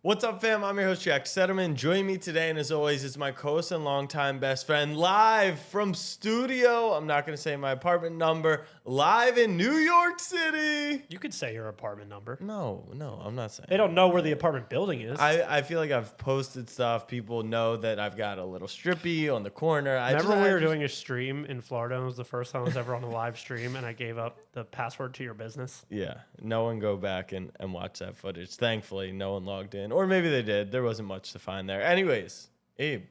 What's up, fam? I'm your host, Jack Setterman. Joining me today, and as always, is my co-host and longtime best friend, live from studio. I'm not going to say my apartment number. Live in New York City. You could say your apartment number. No, I'm not saying. They don't know where the apartment building is. I feel like I've posted stuff. People know that I've got a little strippy on the corner. Remember we were doing a stream in Florida? It was the first time I was ever on a live stream, and I gave up the password to your business. Yeah, no one go back and watch that footage. Thankfully, no one logged in. Or maybe they did. There wasn't much to find there. Anyways, Abe,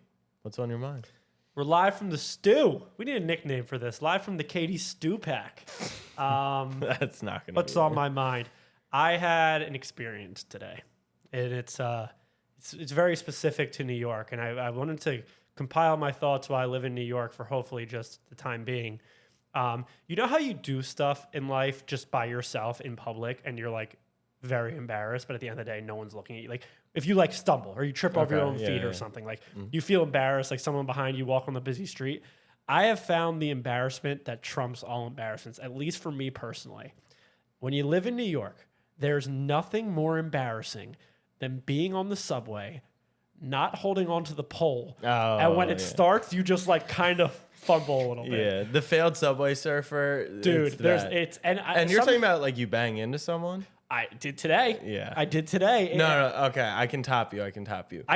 what's on your mind? We're live from the stew. We need a nickname for this. Live from the Katie Stew Pack. That's not going to What's on my mind? I had an experience today, and it's very specific to New York, and I wanted to compile my thoughts while I live in New York for hopefully just the time being. You know how you do stuff in life just by yourself in public, and you're like very embarrassed, but at the end of the day, no one's looking at you. Like if you like stumble or you trip over your own feet or something, like you feel embarrassed, like someone behind you walk on the busy street. I have found the embarrassment that trumps all embarrassments, at least for me personally. When you live in New York, there's nothing more embarrassing than being on the subway, not holding onto the pole. And when it starts, you just like kind of fumble a little bit. Yeah, the failed subway surfer. Dude, and you're talking about like you bang into someone? I did today. Yeah. I did today. No, okay. I can top you. I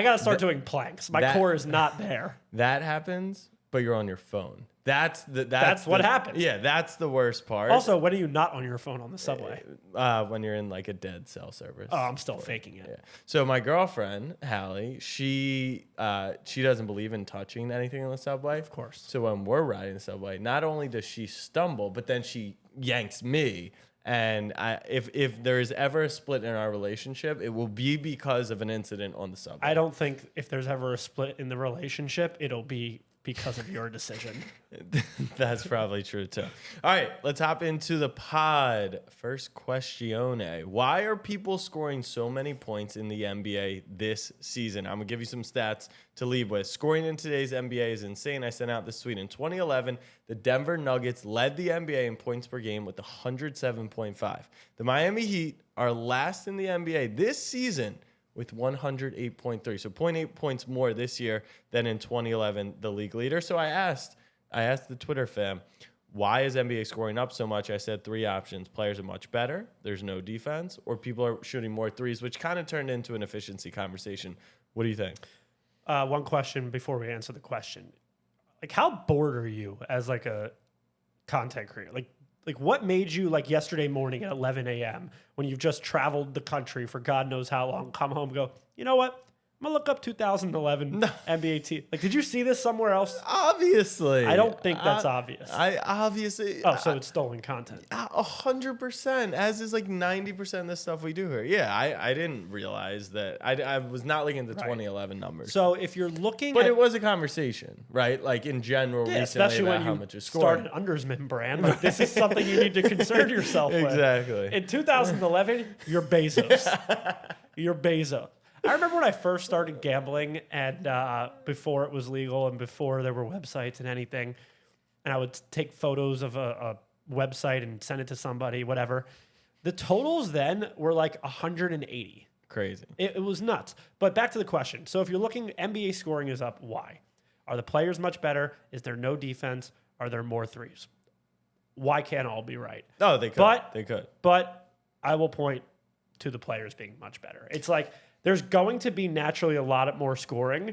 got to start doing planks. My core is not there. That happens, but you're on your phone. That's what happened. Yeah, that's the worst part. Also, when are you not on your phone on the subway? When you're in like a dead cell service. Oh, I'm still faking it. Yeah. So my girlfriend, Hallie, she doesn't believe in touching anything on the subway. Of course. So when we're riding the subway, not only does she stumble, but then she yanks me. And if there is ever a split in our relationship, it will be because of an incident on the subway. I don't think if there's ever a split in the relationship, it'll be because of your decision. That's probably true too. All right, let's hop into the pod. First questione. Why are people scoring so many points in the NBA this season? I'm going to give you some stats to leave with. Scoring in today's NBA is insane. I sent out this tweet. In 2011, the Denver Nuggets led the NBA in points per game with 107.5. The Miami Heat are last in the NBA this season with 108.3. So 0.8 points more this year than in 2011, the league leader. So I asked the Twitter fam, why is NBA scoring up so much? I said three options. Players are much better. There's no defense. Or people are shooting more threes, which kind of turned into an efficiency conversation. What do you think? One question before we answer the question. Like, how bored are you as like a content creator? Like what made you like yesterday morning at 11 a.m. when you've just traveled the country for God knows how long, come home and go, you know what? I'm going to look up 2011 NBA team. Like, did you see this somewhere else? Obviously. I don't think that's obvious. So it's stolen content. 100%, as is like 90% of the stuff we do here. Yeah, I didn't realize that. I was not looking at the 2011 numbers. So if you're looking But it was a conversation, right? Like in general, recently especially about when how you much is scoring. start an Undersman brand. Like, this is something you need to concern yourself with. Exactly. In 2011, you're Bezos. You're Bezos. I remember when I first started gambling and before it was legal and before there were websites and anything, and I would take photos of a website and send it to somebody, whatever. The totals then were like 180. Crazy. It was nuts. But back to the question. So if you're looking, NBA scoring is up. Why? Are the players much better? Is there no defense? Are there more threes? Why can't all be right? Oh, they could. They could. But I will point to the players being much better. It's like there's going to be naturally a lot more scoring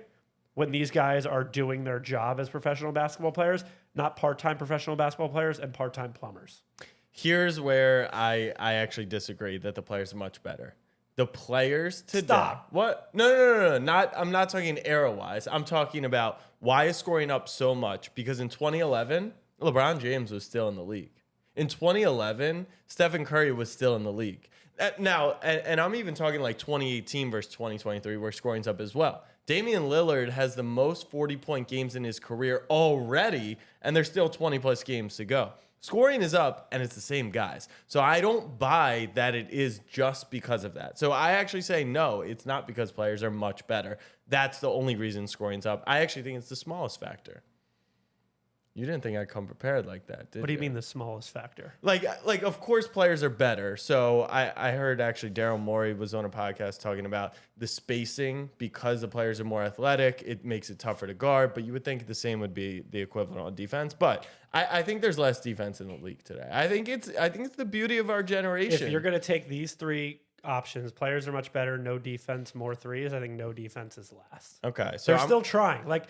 when these guys are doing their job as professional basketball players, not part-time professional basketball players and part-time plumbers. Here's where I actually disagree that the players are much better. The players today. Stop. What? No. I'm not talking era-wise. I'm talking about why is scoring up so much? Because in 2011, LeBron James was still in the league. In 2011, Stephen Curry was still in the league. Now, and I'm even talking like 2018 versus 2023, where scoring's up as well. Damian Lillard has the most 40-point games in his career already, and there's still 20-plus games to go. Scoring is up, and it's the same guys. So I don't buy that it is just because of that. So I actually say, no, it's not because players are much better. That's the only reason scoring's up. I actually think it's the smallest factor. You didn't think I'd come prepared like that, did you? What do you mean the smallest factor? Like, of course, players are better. So I heard actually Daryl Morey was on a podcast talking about the spacing because the players are more athletic. It makes it tougher to guard. But you would think the same would be the equivalent on defense. But I think there's less defense in the league today. I think it's the beauty of our generation. If you're going to take these three options, players are much better, no defense, more threes. I think no defense is last. Okay, so They're still trying. Like,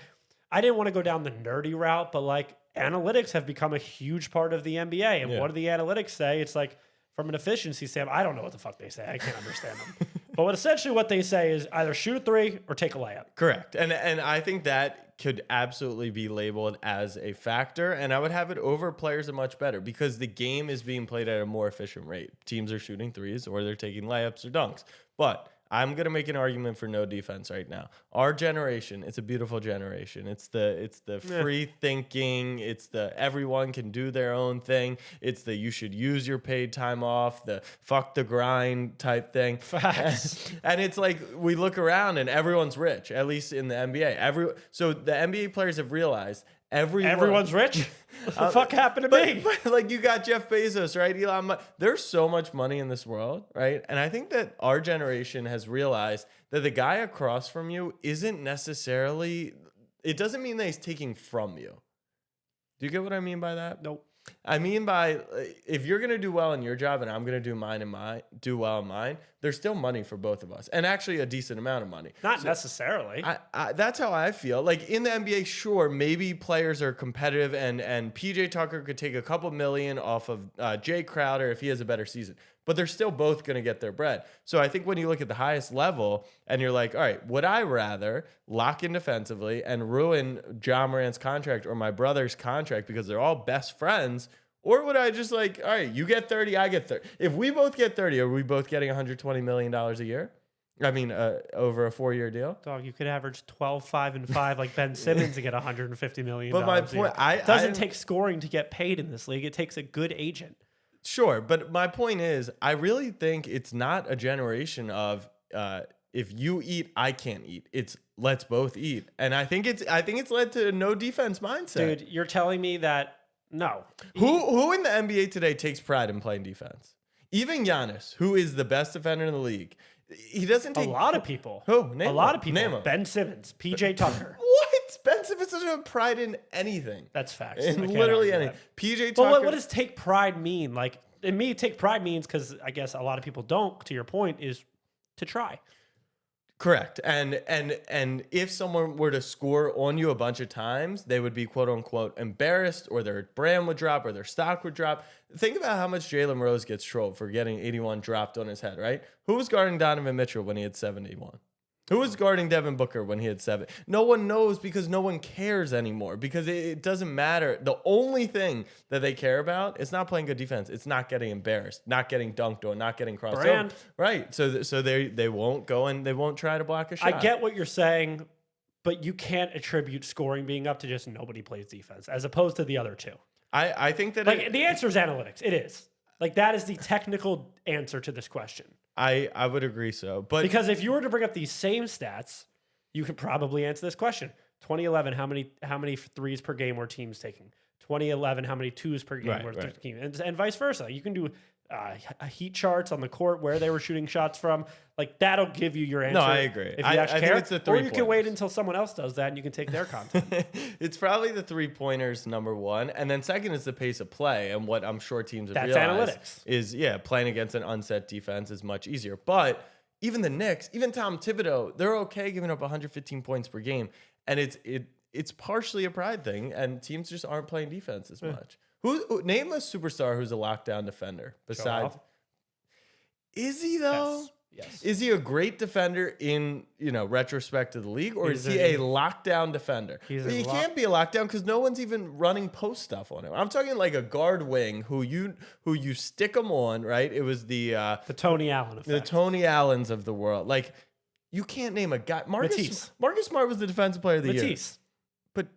I didn't want to go down the nerdy route, but like analytics have become a huge part of the NBA. And what do the analytics say? It's like from an efficiency standpoint, I don't know what the fuck they say. I can't understand them. But essentially what they say is either shoot a three or take a layup. Correct. And I think that could absolutely be labeled as a factor. And I would have it over players are much better because the game is being played at a more efficient rate. Teams are shooting threes or they're taking layups or dunks. But I'm going to make an argument for no defense right now. Our generation, it's a beautiful generation. It's the free thinking. It's the everyone can do their own thing. It's the you should use your paid time off, the fuck the grind type thing. Facts. And it's like we look around and everyone's rich, at least in the NBA. So the NBA players have realized everyone's rich? What the fuck happened to me? But like you got Jeff Bezos, right? Elon Musk. There's so much money in this world, right? And I think that our generation has realized that the guy across from you isn't necessarily, it doesn't mean that he's taking from you. Do you get what I mean by that? Nope. I mean by if you're gonna do well in your job and I'm gonna do well in mine, there's still money for both of us, and actually a decent amount of money. Not necessarily. That's how I feel. Like in the NBA, sure, maybe players are competitive, and PJ Tucker could take a couple million off of Jay Crowder if he has a better season. But they're still both going to get their bread. So I think when you look at the highest level and you're like, all right, would I rather lock in defensively and ruin Ja Morant's contract or my brother's contract because they're all best friends? Or would I just like, all right, you get 30, I get 30. If we both get 30, are we both getting $120 million a year? I mean, over a 4-year deal? Dog, you could average 12, 5, and 5 like Ben Simmons and get $150 million. But my point, it doesn't take scoring to get paid in this league. It takes a good agent. Sure, but my point is, I really think it's not a generation of if you eat, I can't eat. It's let's both eat, and I think it's led to no defense mindset. Dude, you're telling me that no. Who in the NBA today takes pride in playing defense? Even Giannis, who is the best defender in the league, he doesn't take a lot of people. Who? A lot of people. Name 'em. Ben Simmons, PJ Tucker. What? Ben Simmons doesn't have pride in anything. That's facts. In literally anything. PJ Tucker. But what does take pride mean? Like, in me, take pride means, because I guess a lot of people don't, to your point, is to try. Correct. And if someone were to score on you a bunch of times, they would be quote unquote embarrassed, or their brand would drop, or their stock would drop. Think about how much Jalen Rose gets trolled for getting 81 dropped on his head, right? Who was guarding Donovan Mitchell when he had 71? Who was guarding Devin Booker when he had 7? No one knows because no one cares anymore, because it doesn't matter. The only thing that they care about is not playing good defense. It's not getting embarrassed, not getting dunked on, not getting crossed over. Right. So they won't go and they won't try to block a shot. I get what you're saying, but you can't attribute scoring being up to just nobody plays defense as opposed to the other two. I think that the answer is analytics. It is. Like, that is the technical answer to this question. I would agree so. But because if you were to bring up these same stats, you could probably answer this question. 2011, how many threes per game were teams taking? 2011, how many twos per game were teams? And vice versa. You can do heat charts on the court where they were shooting shots from. Like, that'll give you your answer. No, I agree. If you actually care. Think it's the 3 or you can wait until someone else does that and you can take their content. It's probably the 3-pointers, number one. And then second is the pace of play. And what I'm sure teams have That's realized analytics. Is, playing against an unset defense is much easier. But even the Knicks, even Tom Thibodeau, they're okay giving up 115 points per game. And it's partially a pride thing. And teams just aren't playing defense as much. Name a superstar who's a lockdown defender besides. Is he though? Yes. Is he a great defender in retrospect to the league, or is he a lockdown defender? He can't be a lockdown because no one's even running post stuff on him. I'm talking like a guard wing who you stick them on, right? It was the Tony Allen effect. The Tony Allens of the world. Like, you can't name a guy. Marcus Smart was the defensive player of the year. But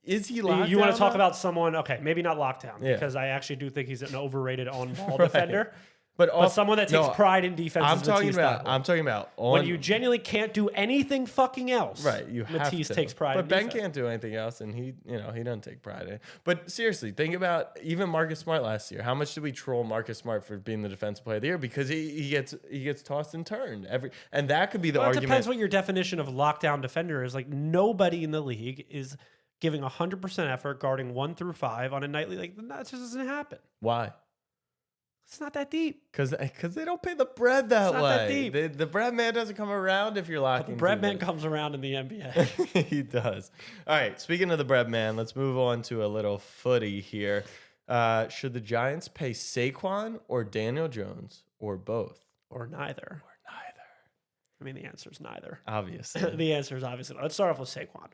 is he lockdown? You want to talk about someone? Okay, maybe not lockdown because I actually do think he's an overrated on-ball defender. But someone that takes pride in defense. I'm talking about when you genuinely can't do anything fucking else. Right, you have Matisse to. takes pride. But Ben can't do anything else, and he doesn't take pride in it. But seriously, think about even Marcus Smart last year. How much did we troll Marcus Smart for being the defensive player of the year because he gets tossed and turned and that could be the argument. It depends what your definition of lockdown defender is. Like nobody in the league is giving 100% effort guarding 1 through 5 on a nightly. Like that just doesn't happen. Why? It's not that deep. Because they don't pay the bread that way. Not that deep. The bread man doesn't come around if you're locking. The bread man comes around in the NBA. He does. All right. Speaking of the bread man, let's move on to a little footy here. Should the Giants pay Saquon or Daniel Jones or both? Or neither. I mean, the answer is neither. Obviously. The answer is obviously. Let's start off with Saquon.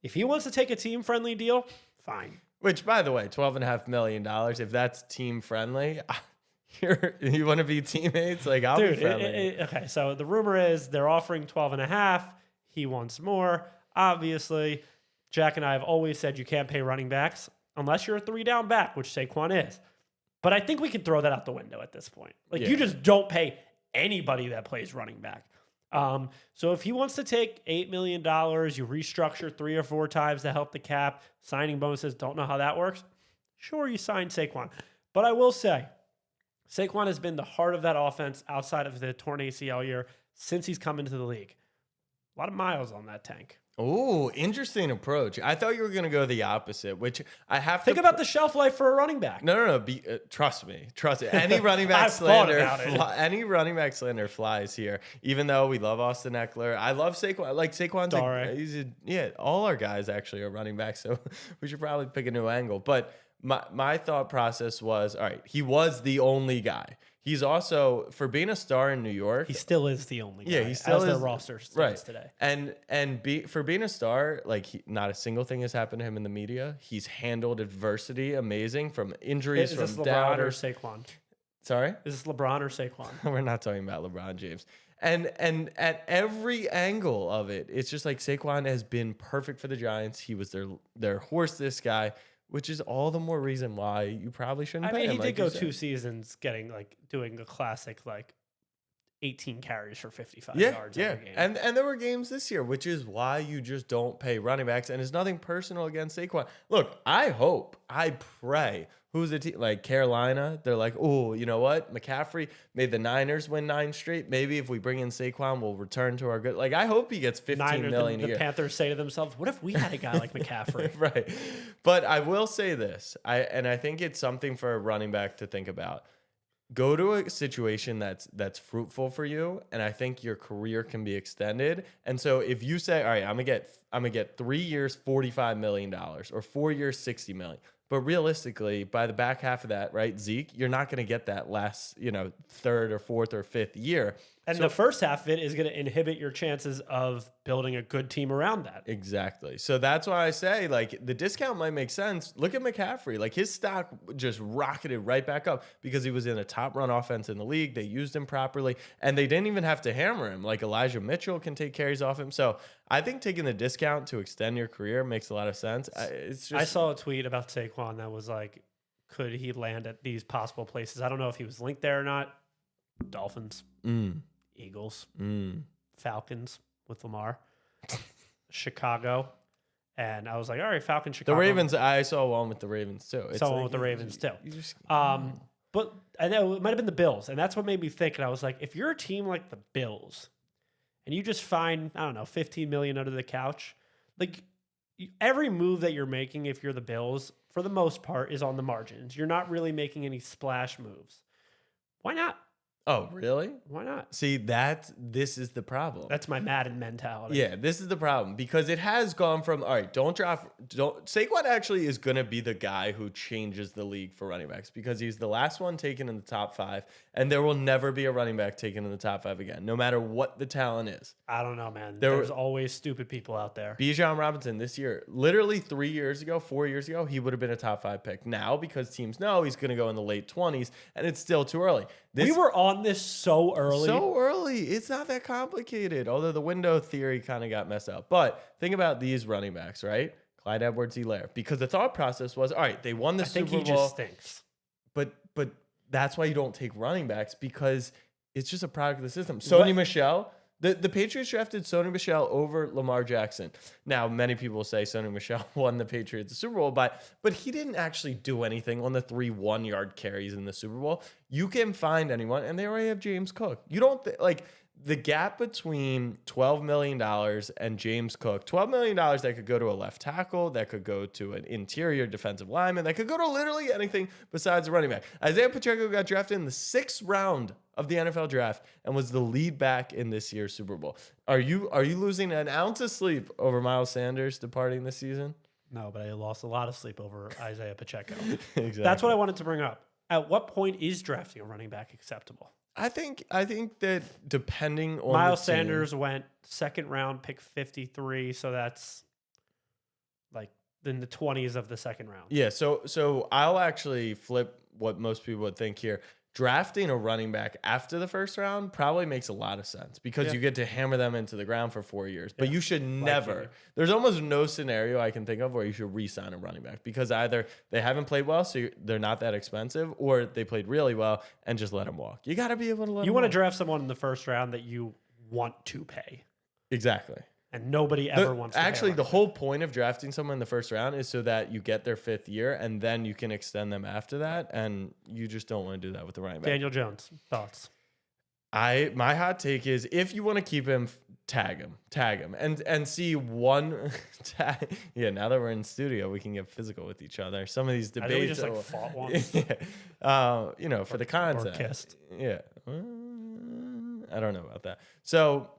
If he wants to take a team-friendly deal, fine. Which, by the way, $12.5 million, if that's team-friendly, you want to be teammates? Like, I'll be friendly. Okay, so the rumor is they're offering 12.5. He wants more. Obviously, Jack and I have always said you can't pay running backs unless you're a 3-down back, which Saquon is. But I think we can throw that out the window at this point. Like, you just don't pay anybody that plays running back. So if he wants to take $8 million, you restructure 3 or 4 times to help the cap, signing bonuses, don't know how that works. Sure, you sign Saquon. But I will say, Saquon has been the heart of that offense outside of the torn ACL year since he's come into the league. A lot of miles on that tank. Oh, interesting approach. I thought you were going to go the opposite, which I have to think about the shelf life for a running back. No. Trust me. Any running back slander, any running back slander flies here. Even though we love Austin Eckler, I love Saquon. Like Saquon's, all our guys actually are running backs, so we should probably pick a new angle. But my thought process was, all right, he was the only guy. He's also, for being a star in New York, he still is the only guy. Yeah, he still is their roster stands today. For being a star, like not a single thing has happened to him in the media. He's handled adversity amazing, from injuries, is this from LeBron doubters. or Saquon? Sorry, is this LeBron or Saquon? We're not talking about LeBron James. And at every angle of it, it's just like Saquon has been perfect for the Giants. He was their horse. This guy. Which is all the more reason why you probably shouldn't pay him. He did go 2 seasons doing a classic 18 carries for 55 yards every game. And there were games this year, which is why you just don't pay running backs. And it's nothing personal against Saquon. Look, I pray. Who's the team? Like Carolina, they're like, oh, you know what? McCaffrey made the Niners win 9 straight. Maybe if we bring in Saquon, we'll return to our good. Like, I hope he gets $15 million a year. The Panthers say to themselves, what if we had a guy like McCaffrey? Right. But I will say this, I think it's something for a running back to think about. Go to a situation that's fruitful for you, and I think your career can be extended. And so if you say, all right, I'm gonna get 3 years, $45 million, or 4 years, $60 million. But realistically, by the back half of that, right, Zeke, you're not going to get that last, 3rd or 4th or 5th year. And the first half of it is going to inhibit your chances of building a good team around that. Exactly. So that's why I say, the discount might make sense. Look at McCaffrey. His stock just rocketed right back up because he was in a top run offense in the league. They used him properly, and they didn't even have to hammer him. Elijah Mitchell can take carries off him. So I think taking the discount to extend your career makes a lot of sense. I saw a tweet about Saquon that was could he land at these possible places? I don't know if he was linked there or not. Dolphins. Eagles, Falcons with Lamar, Chicago, and I was like, all right, Falcons, Chicago. The Ravens, I saw one with the Ravens too. Saw one with the Ravens too. But I know it might have been the Bills, and that's what made me think. And I was like, if you're a team like the Bills, and you just find, I don't know, $15 million under the couch, every move that you're making, if you're the Bills, for the most part, is on the margins. You're not really making any splash moves. Why not? Oh, really? Why not? See, this is the problem. That's my Madden mentality. Yeah, this is the problem because it has gone from, all right, Saquon actually is going to be the guy who changes the league for running backs because he's the last one taken in the top 5, and there will never be a running back taken in the top 5 again, no matter what the talent is. I don't know, man. There's always stupid people out there. Bijan Robinson this year, literally 4 years ago, he would have been a top 5 pick. Now, because teams know he's going to go in the late 20s, and it's still too early. We were on this so early. So early. It's not that complicated, although the window theory kind of got messed up. But think about these running backs, right? Clyde Edwards-Helaire. Because the thought process was, all right, they won the Super Bowl. I think he just stinks. But that's why you don't take running backs, because it's just a product of the system. Sony Michel, the Patriots drafted Sony Michel over Lamar Jackson. Now, many people say Sony Michel won the Patriots the Super Bowl, but he didn't actually do anything on the 3 1-yard carries in the Super Bowl. You can find anyone, and they already have James Cook. You don't like the gap between $12 million and James Cook, $12 million that could go to a left tackle, that could go to an interior defensive lineman, that could go to literally anything besides a running back. Isaiah Pacheco got drafted in the 6th round of the NFL draft and was the lead back in this year's Super Bowl. Are you losing an ounce of sleep over Miles Sanders departing this season? No, but I lost a lot of sleep over Isaiah Pacheco. Exactly. That's what I wanted to bring up. At what point is drafting a running back acceptable? I think that depending on Miles the team, Sanders went 2nd round, pick 53, so that's like in the 20s of the 2nd round. Yeah, so I'll actually flip what most people would think here. Drafting a running back after the 1st round probably makes a lot of sense, because you get to hammer them into the ground for 4 years. But you should never. There's almost no scenario I can think of where you should re-sign a running back, because either they haven't played well, so they're not that expensive, or they played really well and just let them walk. You got to be able to let them walk. You want to draft someone in the 1st round that you want to pay. Exactly. And nobody ever wants to actually, pay the whole point of drafting someone in the 1st round is so that you get their 5th year, and then you can extend them after that. And you just don't want to do that with the running back. Daniel Jones, thoughts? My hot take is, if you want to keep him, tag him, and see one. Yeah, now that we're in studio, we can get physical with each other. Some of these debates, I think we just like fought once. for the content. Or kissed. Yeah, I don't know about that. So,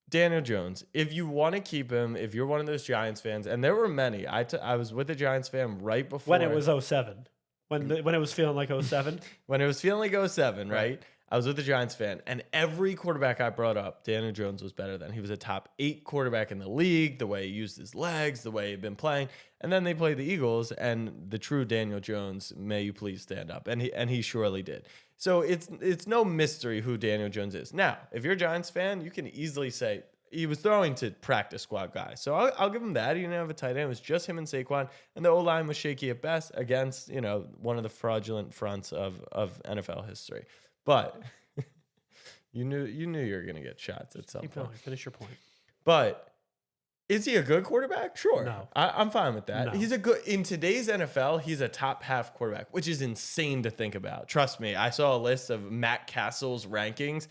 Daniel Jones, if you want to keep him, if you're one of those Giants fans, and there were many, I was with a Giants fan right before. When it was 07. When it was feeling like 07. When it was feeling like 07, right? I was with a Giants fan, and every quarterback I brought up, Daniel Jones was better than. He was a top 8 quarterback in the league, the way he used his legs, the way he'd been playing. And then they played the Eagles, and the true Daniel Jones, may you please stand up. And he surely did. So it's no mystery who Daniel Jones is. Now, if you're a Giants fan, you can easily say he was throwing to practice squad guys. So I'll give him that. He didn't have a tight end. It was just him and Saquon. And the O-line was shaky at best against, one of the fraudulent fronts of NFL history. But you knew you were going to get shots at some Keep point. going. Finish your point. But is he a good quarterback? Sure. No. I'm fine with that. No. In today's NFL, he's a top half quarterback, which is insane to think about. Trust me, I saw a list of Matt Castle's rankings.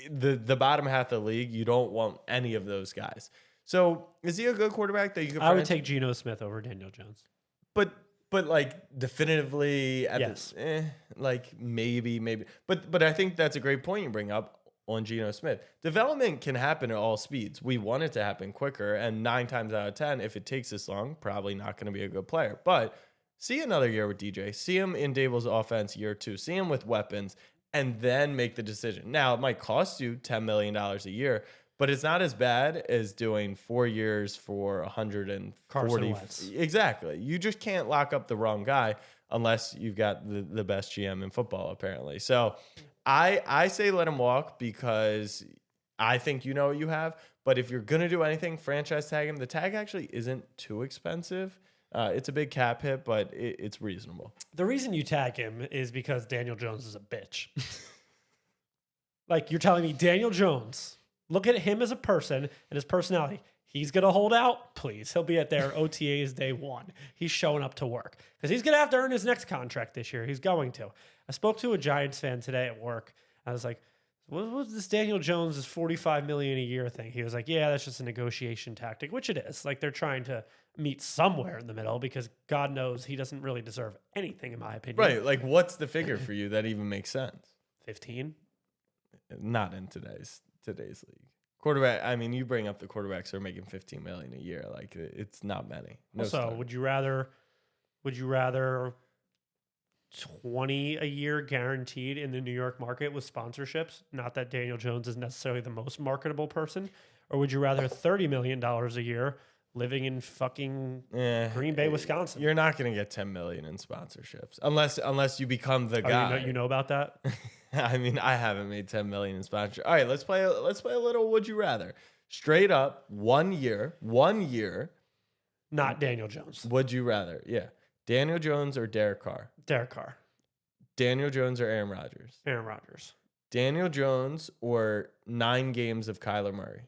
The bottom half of the league, you don't want any of those guys. So is he a good quarterback that you could? I would take Geno Smith over Daniel Jones. But like definitively, Yes. Maybe. But I think that's a great point you bring up on Geno Smith. Development can happen at all speeds. We want it to happen quicker, and 9 times out of 10, if it takes this long, probably not going to be a good player. But see another year with DJ. See him in Daboll's offense year 2. See him with weapons, and then make the decision. Now, it might cost you $10 million a year, but it's not as bad as doing 4 years for 140. Carson Wentz. Exactly. You just can't lock up the wrong guy unless you've got the best GM in football, apparently. So I say let him walk, because I think you know what you have. But if you're going to do anything, franchise tag him. The tag actually isn't too expensive. It's a big cap hit, but it's reasonable. The reason you tag him is because Daniel Jones is a bitch. Like, you're telling me Daniel Jones, look at him as a person and his personality. He's going to hold out? Please. He'll be at their OTAs day 1. He's showing up to work because he's going to have to earn his next contract this year. He's going to. I spoke to a Giants fan today at work. I was like, what was this Daniel Jones' $45 million a year thing? He was like, yeah, that's just a negotiation tactic, which it is. Like, they're trying to meet somewhere in the middle, because God knows he doesn't really deserve anything, in my opinion. Right. Like, what's the figure for you that even makes sense? 15. Not in today's league. Quarterback. I mean, you bring up the quarterbacks who are making $15 million a year. Like, it's not many. No So star. would you rather 20 a year guaranteed in the New York market with sponsorships? Not that Daniel Jones is necessarily the most marketable person. Or would you rather $30 million a year living in fucking Green Bay, Wisconsin? You're not going to get $10 million in sponsorships unless you become the Oh, guy. you know about that? I mean, I haven't made $10 million in sponsorship. All right, let's play a little would you rather. Straight up, 1 year. Not Daniel Jones. Would you rather? Yeah. Daniel Jones or Derek Carr? Derek Carr. Daniel Jones or Aaron Rodgers? Aaron Rodgers. Daniel Jones or 9 games of Kyler Murray?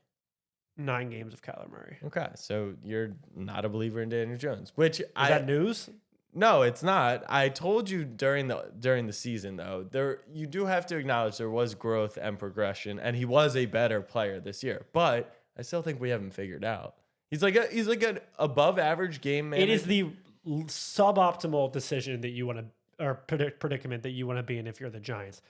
9 games of Kyler Murray. Okay, so you're not a believer in Daniel Jones, which Is that news? No, it's not. I told you during the season though, you do have to acknowledge there was growth and progression, and he was a better player this year. But I still think we haven't figured out. He's like an above average game manager. It is the suboptimal decision that you want to, or predicament that you want to be in if you're the Giants.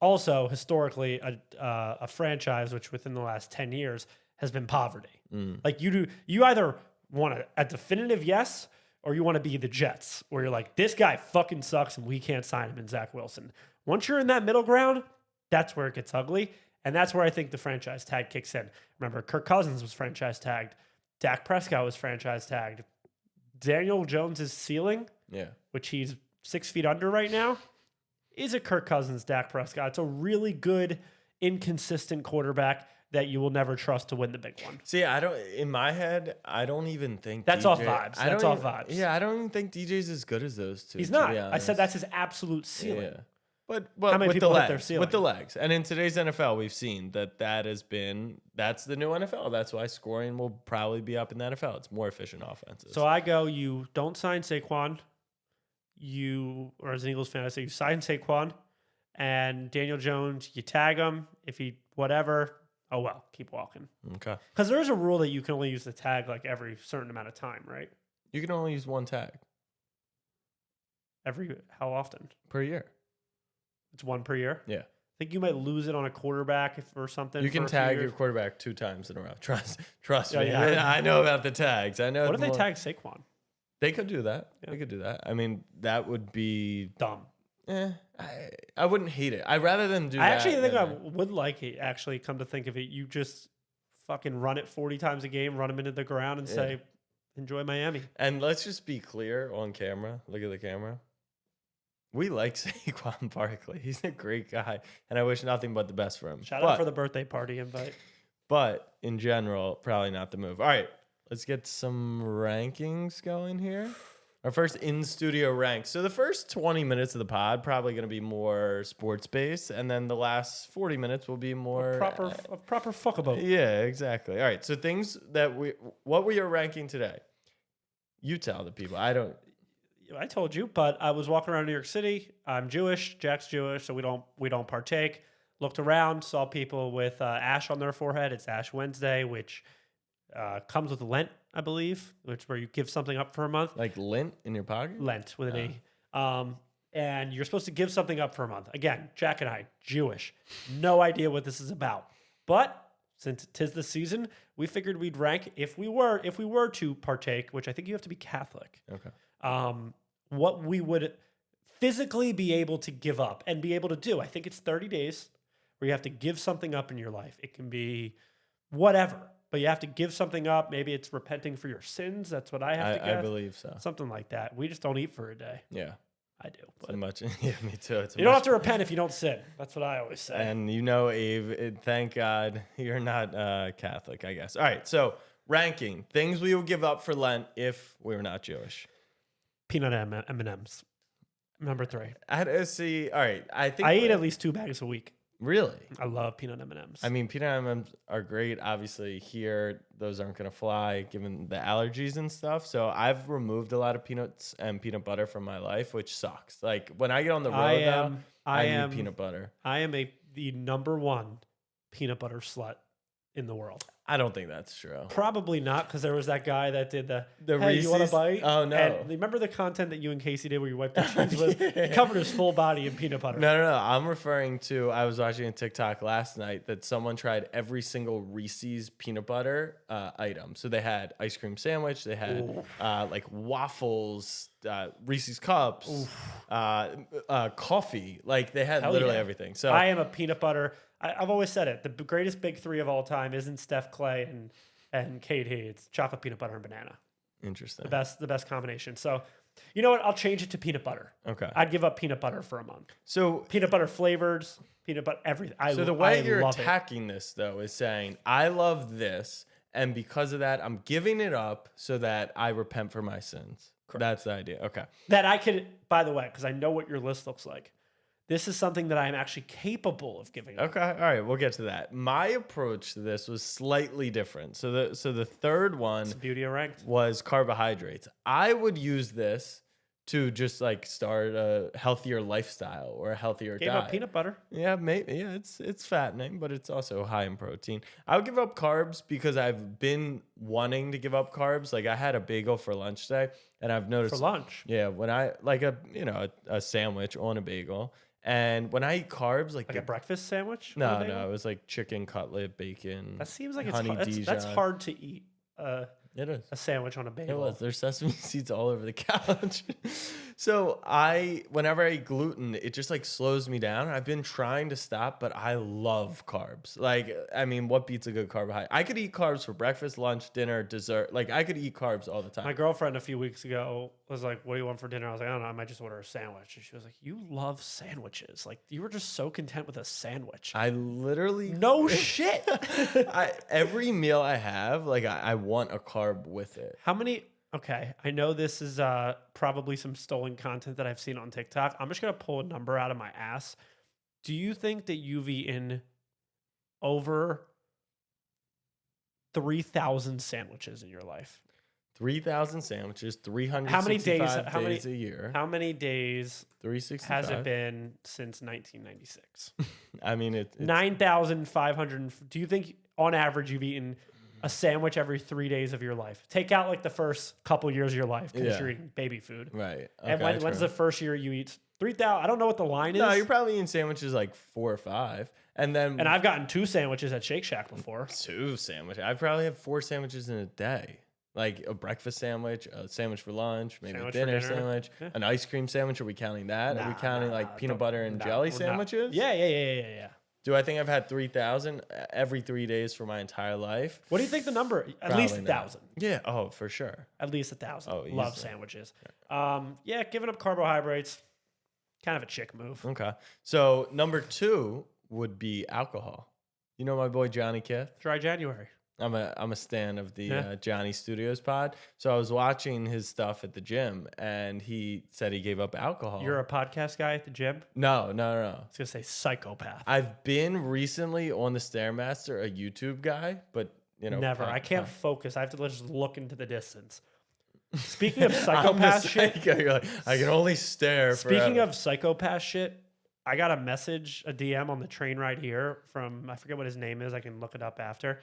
Also, historically, a franchise which within the last 10 years has been poverty. Like you either want a definitive yes, or you want to be the Jets, where you're like, this guy fucking sucks and we can't sign him in Zach Wilson. Once you're in that middle ground, that's where it gets ugly. And that's where I think the franchise tag kicks in. Remember, Kirk Cousins was franchise tagged. Dak Prescott was franchise tagged. Daniel Jones's ceiling, which he's 6 feet under right now, is a Kirk Cousins, Dak Prescott. It's a really good, inconsistent quarterback that you will never trust to win the big one. See, in my head, I don't even think that's all vibes. That's all vibes. Yeah, I don't even think DJ's as good as those two. He's not. I said that's his absolute ceiling. Yeah. But how many with people the hit their legs, ceiling? with the legs, and in today's NFL, we've seen that's the new NFL. That's why scoring will probably be up in the NFL. It's more efficient offenses. So I go, you don't sign Saquon. Or as an Eagles fan, I say you sign Saquon, and Daniel Jones, you tag him. If he whatever, oh well, keep walking. Okay. Because there is a rule that you can only use the tag like every certain amount of time, right? You can only use one tag How often? per year. It's one per year. Yeah. I think you might lose it on a quarterback or something. You can for a few tag your years. quarterback 2 times in a row. Trust me. Yeah. I know about the tags. I know. What if they tag Saquon? They could do that. Yeah. They could do that. I mean, that would be Dumb. I wouldn't hate it. I'd rather them do that. I actually think I than- would like it. Actually, come to think of it, you just fucking run it 40 times a game, run him into the ground, and say, "Enjoy Miami." And let's just be clear on camera. Look at the camera. We like Saquon Barkley. He's a great guy, and I wish nothing but the best for him. Shout out for the birthday party invite. But in general, probably not the move. All right, let's get some rankings going here. Our first in-studio rank. So the first 20 minutes of the pod probably going to be more sports-based, and then the last 40 minutes will be more... A proper fuckabout. Yeah, exactly. All right, so things that what we are ranking today. You tell the people. I told you, but I was walking around New York City. I'm Jewish. Jack's Jewish, so we don't partake. Looked around, saw people with ash on their forehead. It's Ash Wednesday, which comes with Lent, I believe, which is where you give something up for a month. like lint in your pocket? Lent with an E. And you're supposed to give something up for a month. Again, Jack and I, Jewish. No idea what this is about. But since 'tis the season, we figured we'd rank if we were to partake, which I think you have to be Catholic. Okay. What we would physically be able to give up and be able to do. I think it's 30 days where you have to give something up in your life. It can be whatever, but you have to give something up. Maybe it's repenting for your sins. That's what I have to guess. I believe so. Something like that. We just don't eat for a day. Yeah. I do. But But much. Yeah, me too. you don't have to repent if you don't sin. That's what I always say. And Abe, thank God you're not Catholic, I guess. All right, so ranking things we would give up for Lent if we were not Jewish. Peanut M&Ms. Number 3. I had to see. All right, I think I eat at least 2 bags a week. Really. I love peanut M&Ms. I mean, peanut M&Ms are great. Obviously, here those aren't gonna fly given the allergies and stuff. So I've removed a lot of peanuts and peanut butter from my life, which sucks. Like when I get on the road, I need peanut butter. I am the number 1 peanut butter slut in the world. I don't think that's true. Probably not, because there was that guy that did the hey, Reese's? you want a bite? Oh, no. And remember the content that you and Casey did where you wiped the cheese with? He covered his full body in peanut butter. No. I'm referring to, I was watching a TikTok last night that someone tried every single Reese's peanut butter item. So they had ice cream sandwich, they had like waffles, Reese's cups, coffee. Like they had literally everything. So I am a peanut butter. I've always said it. The greatest big 3 of all time isn't Steph Clay and KD. It's chocolate, peanut butter, and banana. Interesting. The best combination. So, you know what? I'll change it to peanut butter. Okay. I'd give up peanut butter for a month. So Peanut butter flavors, peanut butter, everything. So the way you're love attacking this though is saying, I love this, and because of that, I'm giving it up so that I repent for my sins. Correct. That's the idea. Okay. that I could, by the way, because I know what your list looks like, this is something that I'm actually capable of giving up. Okay, all right, we'll get to that. My approach to this was slightly different. So the third one It's the beauty of ranked. was carbohydrates. I would use this to just like start a healthier lifestyle or a healthier Gave diet. up peanut butter. Yeah, maybe. Yeah, it's fattening, but it's also high in protein. I would give up carbs because I've been wanting to give up carbs. Like I had a bagel for lunch today, and I've noticed For lunch. Yeah, when I like a sandwich on a bagel, and when I eat carbs, like Like a breakfast sandwich? on a no, bagel? it was like chicken cutlet, bacon. That seems like honey that's Dijon. hard to eat. It is. A sandwich on a It bagel. was. There's sesame seeds all over the couch. So whenever I eat gluten, it just like slows me down. I've been trying to stop, but I love carbs. Like, I mean, what beats a good carbohydrate? I could eat carbs for breakfast, lunch, dinner, dessert. Like, I could eat carbs all the time. My girlfriend a few weeks ago was like, "What do you want for dinner?" I was like, "I don't know. I might just order a sandwich." And she was like, "You love sandwiches. Like you were just so content with a sandwich." I literally No shit. every meal I have, like I want a carb with it. How many? Okay, I know this is probably some stolen content that I've seen on TikTok. I'm just gonna pull a number out of my ass. Do you think that you've eaten over 3,000 sandwiches in your life? 3,000 sandwiches, 365 How many days? days a year, How many days 365. has it been since 1996? I mean, it's 9,500. Do you think on average you've eaten a sandwich every 3 days of your life? Take out like the first couple years of your life because Yeah. you're eating baby food. right. And Okay, when's true. the first year you eat 3,000? I don't know what the line is. No, you're probably eating sandwiches like 4 or 5, and then And I've gotten 2 sandwiches at Shake Shack before. 2 sandwiches. I probably have 4 sandwiches in a day. Like a breakfast sandwich, a sandwich for lunch, maybe Sandwich a for dinner dinner. sandwich, Yeah. an ice cream sandwich. Are we counting that? Are we counting like peanut butter and jelly sandwiches? Yeah. Do I think I've had 3,000 every 3 days for my entire life? What do you think the number? At least Probably not. 1,000. Yeah. Oh, for sure. At least 1,000. Oh, Love easily. sandwiches. Yeah, giving up carbohydrates, kind of a chick move. Okay. So number 2 would be alcohol. You know my boy Johnny Kith? Dry January. I'm a stan of the Yeah. Johnny Studios pod. So I was watching his stuff at the gym, and he said he gave up alcohol. You're a podcast guy at the gym? No. I was gonna say psychopath. I've been recently on the Stairmaster, a YouTube guy, but you know, Never. I can't uh, focus. I have to just look into the distance. Speaking of I'm the psychopath shit. psycho. You're like, I can only stare. Speaking forever. of psychopath shit, I got a message, a DM on the train ride here from, I forget what his name is. I can look it up after.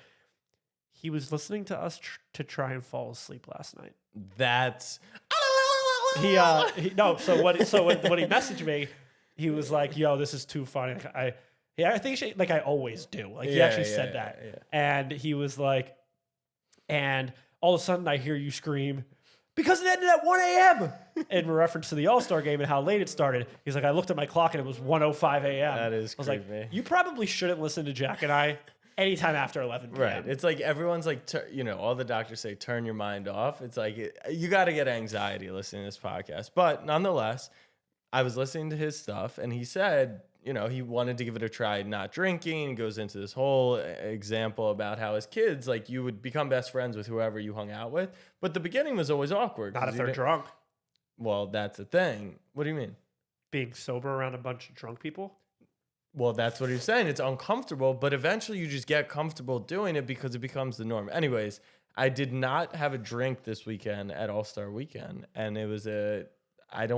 He was listening to us to try and fall asleep last night. That's So when he messaged me, he was like, "Yo, this is too funny." I think I always do. Like he Yeah, actually yeah, said that, yeah. and he was like, and all of a sudden I hear you scream, "Because it ended at 1 a.m." in reference to the All-Star game and how late it started. He's like, I looked at my clock and it was 1:05 a.m. That is I was like, creepy. you probably shouldn't listen to Jack and I anytime after 11 p.m. right. It's like everyone's like, all the doctors say turn your mind off. It's like you got to get anxiety listening to this podcast. But nonetheless, I was listening to his stuff, and he said, he wanted to give it a try, not drinking. Goes into this whole example about how as kids, like you would become best friends with whoever you hung out with, but the beginning was always awkward. Not 'cause if you they're didn't- drunk. Well, that's the thing. What do you mean? Being sober around a bunch of drunk people. Well, that's what he was saying. It's uncomfortable, but eventually you just get comfortable doing it because it becomes the norm. Anyways, I did not have a drink this weekend at All-Star Weekend, and it was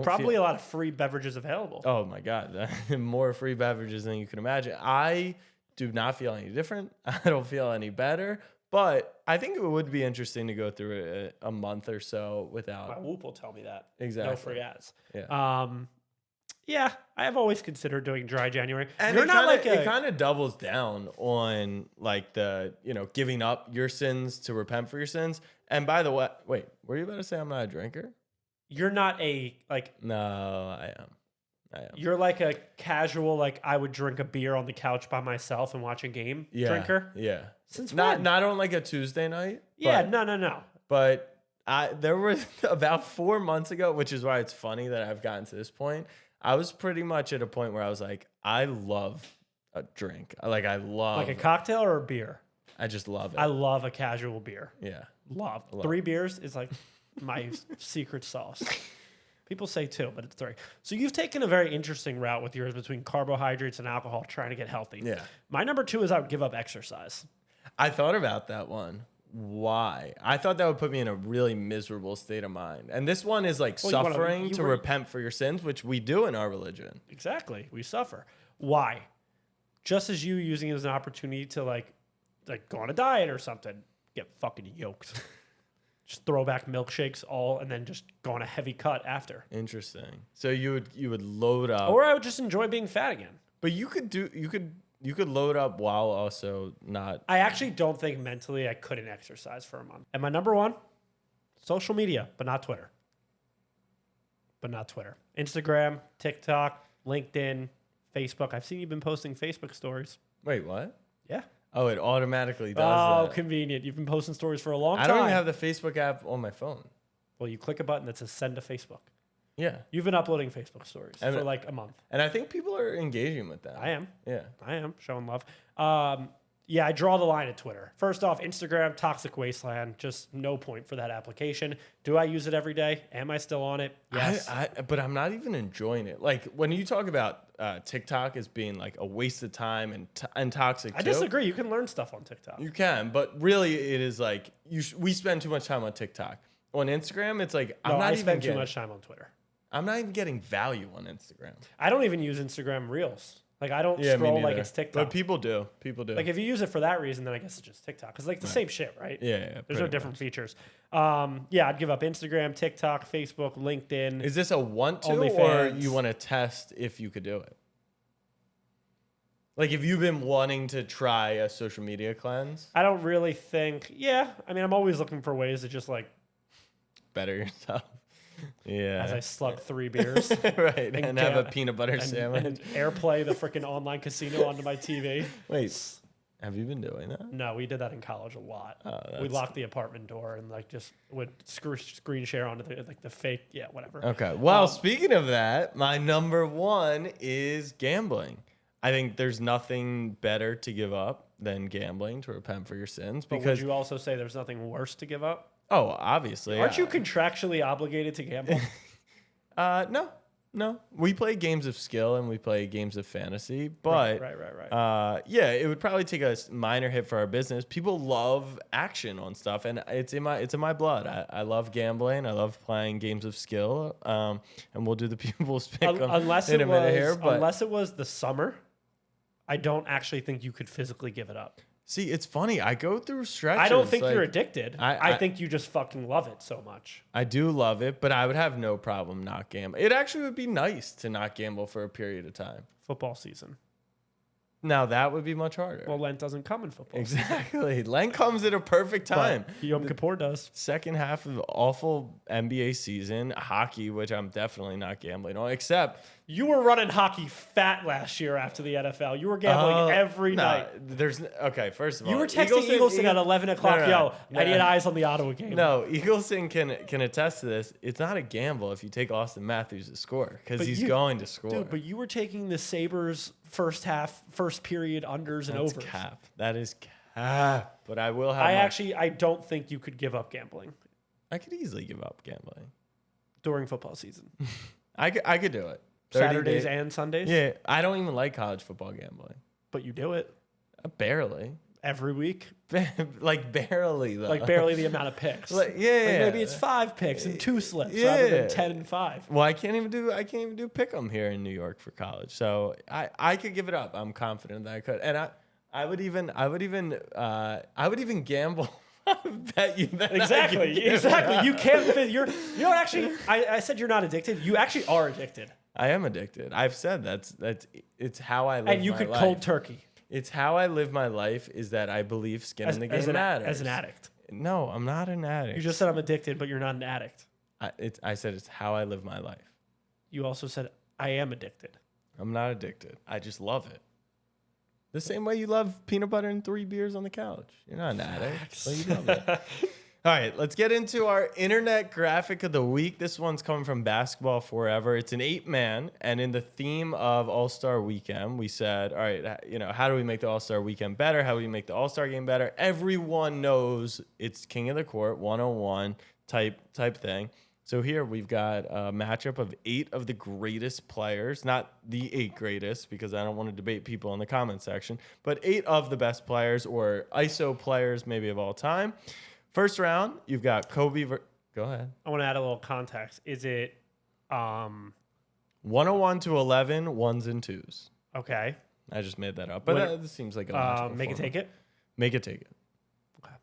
Probably a lot of free beverages available. Oh my God, more free beverages than you can imagine. I do not feel any different. I don't feel any better, but I think it would be interesting to go through a month or so My without. Whoop will tell me that. Exactly. No free ads. Yeah. Yeah, I have always considered doing dry January. And You're not like it kind of doubles down on like the, giving up your sins to repent for your sins. And by the way, wait, were you about to say I'm not a drinker? you're not a like No, I am. you're like a casual like I would drink a beer on the couch by myself and watch a game drinker. Yeah. Since not when? not on like a Tuesday night. Yeah, but, no. But there was about 4 months ago, which is why it's funny that I've gotten to this point. I was pretty much at a point where I was like, I love a drink. I love Like a cocktail or a beer. I just love it. I love a casual beer. Yeah. Love. 3 beers is like my secret sauce. People say 2, but it's 3. So you've taken a very interesting route with yours between carbohydrates and alcohol, trying to get healthy. Yeah. My number 2 is I would give up exercise. I thought about that one. Why? I thought that would put me in a really miserable state of mind. And this one is like Well, you wanna- suffering you to were- repent for your sins, which we do in our religion. Exactly. We suffer. Why? Just as you using it as an opportunity to like go on a diet or something, get fucking yoked. Just throw back milkshakes all and then just go on a heavy cut after. Interesting. So you would load up, Or I would just enjoy being fat again. but you could load up while also not. I actually don't think mentally I couldn't exercise for a month. And my number 1, social media, but not Twitter. Instagram, TikTok, LinkedIn, Facebook. I've seen you've been posting Facebook stories. Wait, what? Yeah. Oh, it automatically does Oh, that. convenient. You've been posting stories for a long I time. don't even have the Facebook app on my phone. Well, you click a button that says send to Facebook. Yeah, You've been uploading Facebook stories And- for like a month. and I think people are engaging with that. I am. Yeah. I am showing love. Yeah, I draw the line at Twitter. First off, Instagram, toxic wasteland. Just no point for that application. Do I use it every day? Am I still on it? Yes. But I'm not even enjoying it. Like when you talk about TikTok as being like a waste of time and toxic, I too, disagree. You can learn stuff on TikTok. You can, but really, it is like we spend too much time on TikTok. On Instagram, it's like No, I'm not I even spend too getting, much time on Twitter. I'm not even getting value on Instagram. I don't even use Instagram Reels. Like I don't Yeah, me scroll like neither. it's TikTok. But people do. People do. Like if you use it for that reason, then I guess it's just TikTok. Because like the same shit, right? yeah, There's no different features. Yeah, I'd give up Instagram, TikTok, Facebook, LinkedIn. Is this a want to, or OnlyFans. you want to test if you could do it? Like, if you've been wanting to try a social media cleanse, I don't really think. Yeah, I mean, I'm always looking for ways to just like better yourself. Yeah. as I slug 3 beers right. And have a get- peanut butter and sandwich. airplay the freaking online casino onto my TV. Wait, have you been doing that? No, we did that in college a lot. Oh, We that's- locked the apartment door and like just would screen share onto the fake. Yeah, whatever. Okay. Well, speaking of that, my number 1 is gambling. I think there's nothing better to give up than gambling to repent for your sins. But would Because, you also say there's nothing worse to give up? oh, obviously. Aren't you contractually obligated to gamble? No. We play games of skill and we play games of fantasy, but right. yeah, it would probably take a minor hit for our business. People love action on stuff, and it's in my blood. I love gambling. I love playing games of skill. And we'll do the people's pick Unless in it a minute here. was But unless it was the summer, I don't actually think you could physically give it up. see, it's funny. I go through stretches. I don't think like, you're addicted. I think you just fucking love it so much. I do love it, but I would have no problem not gambling. It actually would be nice to not gamble for a period of time. Football season. Now that would be much harder. Well, Lent doesn't come in football. season, Exactly. Lent comes at a perfect time. but Yom Kippur does. Second half of awful NBA season, hockey, which I'm definitely not gambling on, except You were running hockey fat last year after the NFL. You were gambling every night. Okay, first of all, You were texting Eagleson at 11 o'clock. No, I need eyes on the Ottawa game. No, Eagleson can attest to this. It's not a gamble if you take Austin Matthews to score because But he's you- going to score. Dude, but you were taking the Sabres first period unders and That's overs. cap. That is cap. But I will have. I don't think you could give up gambling I could easily give up gambling. during football season. I could do it. 30 Saturdays days. and Sundays. Yeah, I don't even like college football gambling. But you do it Barely. every week. Like barely though. Like barely the amount of picks. Like, yeah. Like maybe it's 5 picks and 2 slips Yeah. rather than 10 and 5. Well, I can't even do pick 'em here in New York for college. So I could give it up. I'm confident that I could. And I would even gamble. Bet you that Exactly. You can't fit. You know, actually, I said you're not addicted. You actually are addicted. I am addicted. I've said it's how I live And you my could life. cold turkey It's how I live my life is that I believe skin in the game matters. as an addict. No, I'm not an addict. You just said I'm addicted, but you're not an addict. I said it's how I live my life. You also said I am addicted. I'm not addicted. I just love it. The same way you love peanut butter and 3 beers on the couch. You're not an addict. Well, you love it. All right, let's get into our internet graphic of the week. This one's coming from Basketball Forever. It's an 8-man, and in the theme of All-Star Weekend, we said, all right, how do we make the All-Star Weekend better? How do we make the All-Star Game better? Everyone knows it's King of the Court 101 type thing. So here we've got a matchup of 8 of the greatest players, not the 8 greatest, because I don't want to debate people in the comment section, but 8 of the best players or ISO players maybe of all time. First round, you've got Kobe. Go ahead. I want to add a little context. Is it 101 to 11, ones and twos. okay? I just made that up, but that seems like a logical Make it format. take it. Make it take it. Okay.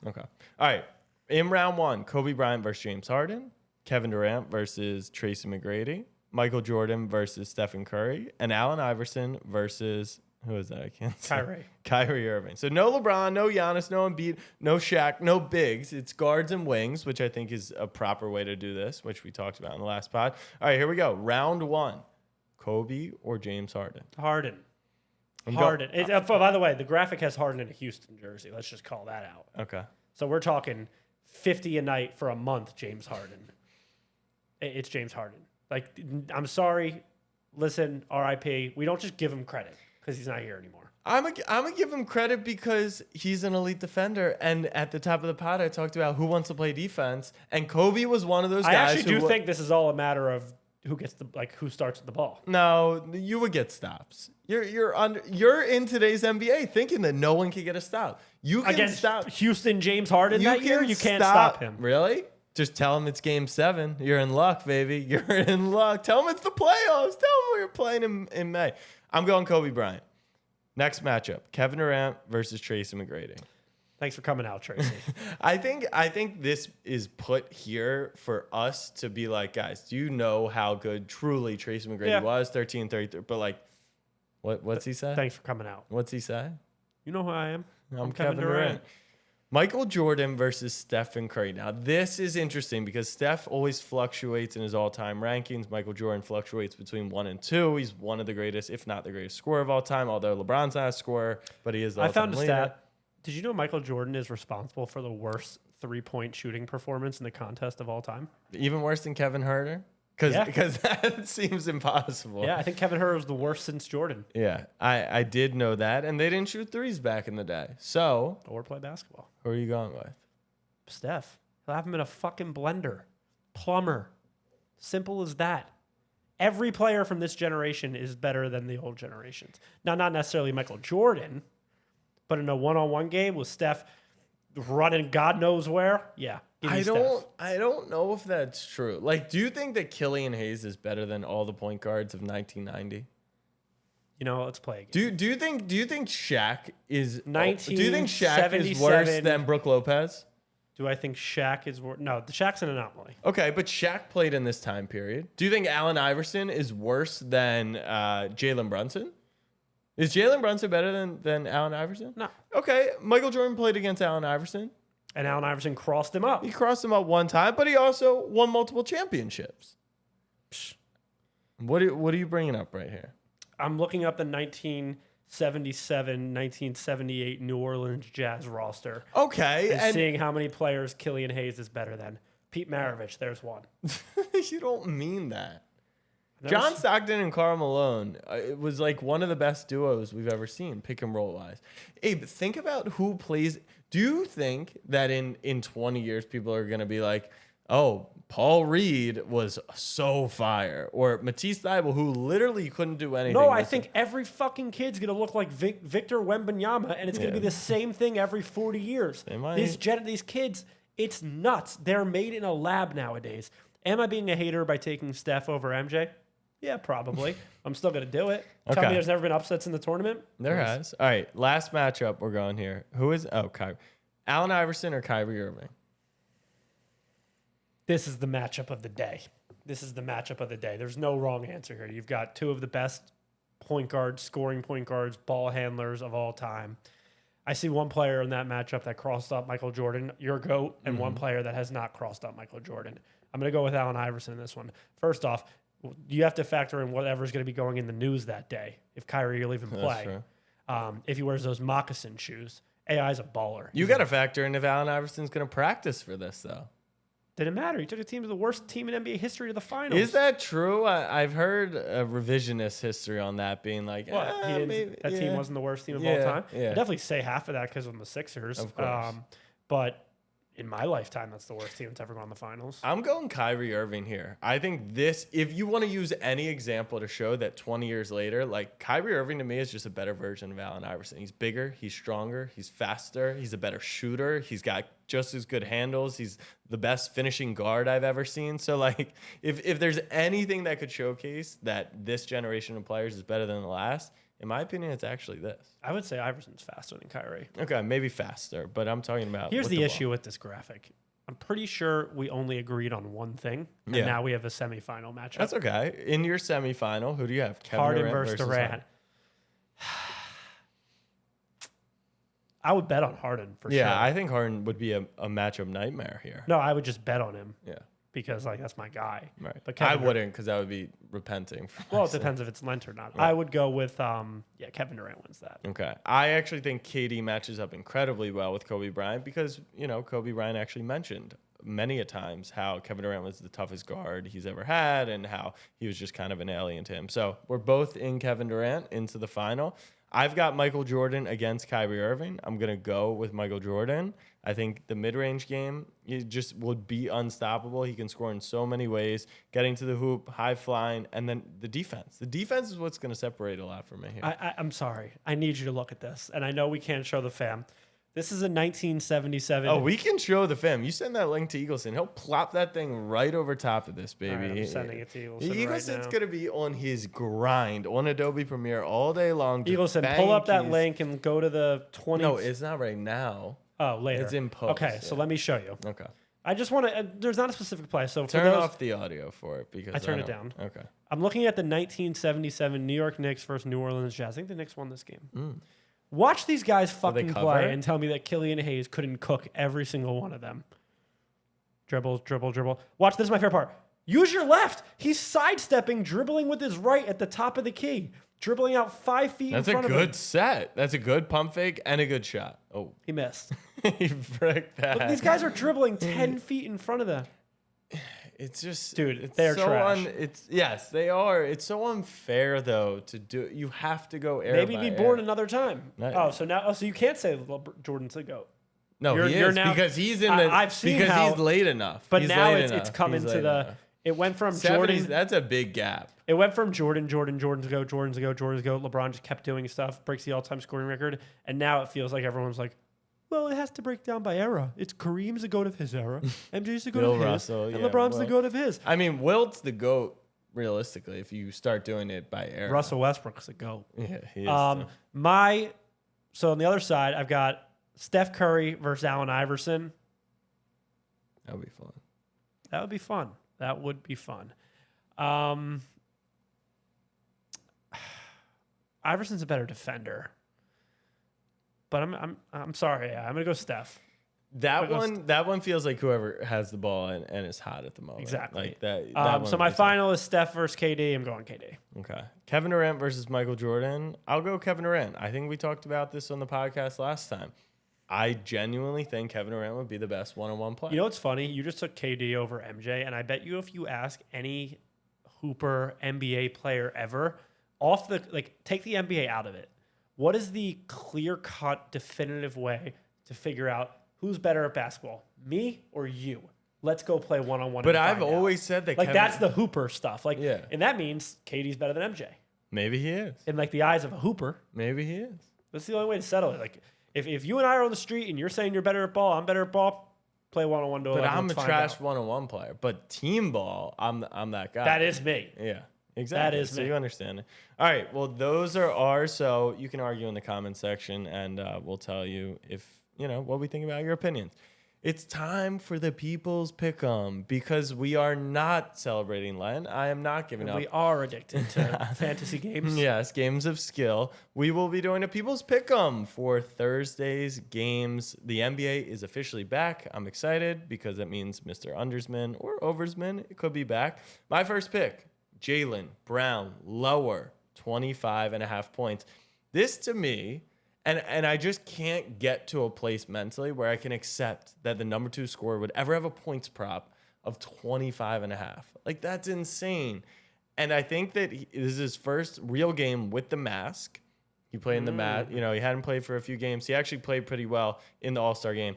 Okay. All right. In round 1, Kobe Bryant versus James Harden, Kevin Durant versus Tracy McGrady, Michael Jordan versus Stephen Curry, and Allen Iverson versus who is that? I can't say. Kyrie Irving. So no LeBron, no Giannis, no Embiid, no Shaq, no bigs. It's guards and wings, which I think is a proper way to do this, which we talked about in the last pod. All right, here we go. Round 1, Kobe or James Harden? Harden. Harden. By the way, the graphic has Harden in a Houston jersey. Let's just call that out. Okay. So we're talking 50 a night for a month, James Harden. It's James Harden. Like, I'm sorry. Listen, RIP. We don't just give him credit because he's not here anymore. I'm gonna give him credit because he's an elite defender. And at the top of the pod, I talked about who wants to play defense, and Kobe was one of those guys. I actually do think this is all a matter of who starts with the ball. No, you would get stops. You're in today's NBA thinking that no one can get a stop. You can Against stop Houston James Harden that year, you can't stop him. Really? Just tell him it's game 7. You're in luck, baby. You're in luck. Tell him it's the playoffs. Tell him we're playing in May. I'm going Kobe Bryant. Next matchup, Kevin Durant versus Tracy McGrady. Thanks for coming out, Tracy. I think this is put here for us to be like, guys, do you know how good truly Tracy McGrady was? 13-33. But like, what's he say? Thanks for coming out. What's he say? You know who I am? I'm Kevin Durant. Michael Jordan versus Stephen Curry. Now, this is interesting because Steph always fluctuates in his all-time rankings. Michael Jordan fluctuates between 1 and 2. He's one of the greatest, if not the greatest scorer of all time, although LeBron's not a scorer, but he is the all-time I found a leader. stat. Did you know Michael Jordan is responsible for the worst three-point shooting performance in the contest of all time? Even worse than Kevin Huerter? Because that seems impossible. Yeah, I think Kevin Huerter was the worst since Jordan. Yeah, I did know that, and they didn't shoot threes back in the day. So, Or play basketball. who are you going with? Steph. He'll have him in a fucking blender. Plumber. Simple as that. Every player from this generation is better than the old generations. Now, not necessarily Michael Jordan, but in a one-on-one game with Steph running God knows where, yeah. I don't know if that's true. Like, do you think that Killian Hayes is better than all the point guards of 1990? You know, let's play again. Do you think Shaq is worse 1977. than Brook Lopez? Do I think Shaq is worse? No, the Shaq's an anomaly. Okay, but Shaq played in this time period. Do you think Allen Iverson is worse than Jalen Brunson? Is Jalen Brunson better than Allen Iverson? No. Okay, Michael Jordan played against Allen Iverson. And Allen Iverson crossed him up. He crossed him up one time, but he also won multiple championships. Psh. What are you bringing up right here? I'm looking up the 1977, 1978 New Orleans Jazz roster. Okay. And seeing how many players Killian Hayes is better than. Pete Maravich, there's one. You don't mean that. John Stockton and Karl Malone, it was like one of the best duos we've ever seen, pick and roll wise. Abe, think about who plays. Do you think that in 20 years people are going to be like, oh, Paul Reed was so fire, or Matisse Thybulle, who literally couldn't do anything? No, I think every fucking kid's going to look like Victor Wembanyama, and it's going to be the same thing every 40 years. These kids, it's nuts. They're made in a lab nowadays. Am I being a hater by taking Steph over MJ? Yeah, probably. I'm still going to do it. Okay. Tell me there's never been upsets in the tournament? There has. All right, last matchup we're going here. Who is... Oh, Kyrie. Allen Iverson or Kyrie Irving? This is the matchup of the day. There's no wrong answer here. You've got two of the best point guards, scoring point guards, ball handlers of all time. I see one player in that matchup that crossed up Michael Jordan, your GOAT, and one player that has not crossed up Michael Jordan. I'm going to go with Allen Iverson in this one. First off, you have to factor in whatever's going to be going in the news that day. If Kyrie will even play, if he wears those moccasin shoes, AI's a baller. You got to factor in if Allen Iverson's going to practice for this, though. Didn't matter. He took a team to the worst team in NBA history to the finals. Is that true? I've heard a revisionist history on that being like, that team wasn't the worst team of all time. Yeah. I'd definitely say half of that because of the Sixers. Of course. But in my lifetime, that's the worst team that's ever gone to the finals. I'm going Kyrie Irving here. I think this, if you want to use any example to show that 20 years later, like Kyrie Irving to me is just a better version of Allen Iverson. He's bigger, he's stronger, he's faster, he's a better shooter, he's got just as good handles, he's the best finishing guard I've ever seen. So like, if there's anything that could showcase that this generation of players is better than the last, in my opinion, it's actually this. I would say Iverson's faster than Kyrie. Okay, maybe faster, but I'm talking about. Here's with the ball. issue with this graphic. I'm pretty sure we only agreed on one thing, and Yeah. now we have a semifinal matchup. That's okay. In your semifinal, who do you have? Kevin Harden Durant versus Durant. Harden? I would bet on Harden for Yeah, sure. I think Harden would be a matchup nightmare here. No, I would just bet on him Yeah, because like that's my guy. right. But I Kevin wouldn't because that would be repenting. For Well, it myself. depends if it's lent or not. Right. I would go with Kevin Durant wins that. Okay. I actually think KD matches up incredibly well with Kobe Bryant because, Kobe Bryant actually mentioned many a times how Kevin Durant was the toughest guard he's ever had and how he was just kind of an alien to him. So we're both in Kevin Durant into the final. I've got Michael Jordan against Kyrie Irving. I'm going to go with Michael Jordan. I think the mid-range game, he just would be unstoppable. He can score in so many ways, getting to the hoop, high flying, and then the defense. The defense is what's going to separate a lot for me here. I'm sorry. I need you to look at this. And I know we can't show the fam. This is a 1977. Oh, we can show the fam. You send that link to Eagleson. He'll plop that thing right over top of this, baby. All right, I'm sending it to Eagleson right Eagleson's now. going to be on his grind on Adobe Premiere all day long. just Eagleson, banging pull up that keys. link and go to the 20. No, it's not right now. Oh, later. It's in post. Okay, so yeah. let me show you. Okay. I just want to. There's not a specific play, so for Turn those, off the audio for it because I turn it don't- down. Okay. I'm looking at the 1977 New York Knicks versus New Orleans Jazz. I think the Knicks won this game. Watch these guys they fucking cover play it? and tell me that Killian Hayes couldn't cook every single one of them. Dribble, dribble, dribble. Watch, this is my favorite part. Use your left. He's sidestepping, dribbling with his right at the top of the key, dribbling out 5 feet That's in a front of him. good set. That's a good pump fake and a good shot. Oh, He missed. he fricked that. Look, these guys are dribbling 10 feet in front of them. It's just, Dude, it's they're so trash. It's yes, they are. It's so unfair though to do. You have to go air. Maybe by be air. born another time. No. So you can't say Jordan's the GOAT. No, You're- he you're is now- because he's in the. I've seen because how- he's late enough. But He's now late it's enough. coming He's to late the. enough. It went from 70s. Jordan. That's a big gap. It went from Jordan's go, Jordan's go. LeBron just kept doing stuff, breaks the all-time scoring record, and now it feels like everyone's like, well, it has to break down by era. It's Kareem's the GOAT of his era, MJ's the GOAT Bill of his, Russell, and yeah, LeBron's the well- GOAT of his. I mean, Wilt's the GOAT. Realistically, if you start doing it by era. Russell Westbrook's the GOAT. Yeah, he is. So on the other side, I've got Steph Curry versus Allen Iverson. That would be fun. That would be fun. That would be fun. Iverson's a better defender, but I'm sorry. Yeah, I'm gonna go Steph. That But one feels like whoever has the ball and is hot at the moment. Exactly. Like that. So my final is Steph versus KD. I'm going KD. Okay. Kevin Durant versus Michael Jordan. I'll go Kevin Durant. I think we talked about this on the podcast last time. I genuinely think Kevin Durant would be the best one-on-one player. You know what's funny? You just took KD over MJ, and I bet you if you ask any Hooper NBA player ever, take the NBA out of it. What is the clear-cut, definitive way to figure out who's better at basketball, me or you? Let's go play one-on-one. But and I've find out. always said that like Kevin, that's the Hooper stuff. Like, Yeah. and that means KD's better than MJ maybe he is. in like the eyes of a Hooper. Maybe he is. That's the only way to settle it. Like, if you and I are on the street and you're saying you're better at ball, I'm better at ball, play one-on-one to But 11, I'm a let's find trash out. one-on-one player. But team ball, I'm that guy. That is me. Yeah. Exactly. That is so me. you understand it. All right. Well, those are ours. So you can argue in the comment section, and we'll tell you if what we think about your opinions. It's time for the People's Pick'em because we are not celebrating Lent. I am not giving up. We are addicted to fantasy games. Yes, games of skill. We will be doing a People's Pick'em for Thursday's games. The NBA is officially back. I'm excited because that means Mr. Undersman or Oversman, it could be back. My first pick, Jaylen Brown, lower, 25.5 points. This to me, and I just can't get to a place mentally where I can accept that the number 2 scorer would ever have a points prop of 25.5. Like, that's insane. And I think that this is his first real game with the mask. He played in the mat. He hadn't played for a few games. He actually played pretty well in the All-Star game.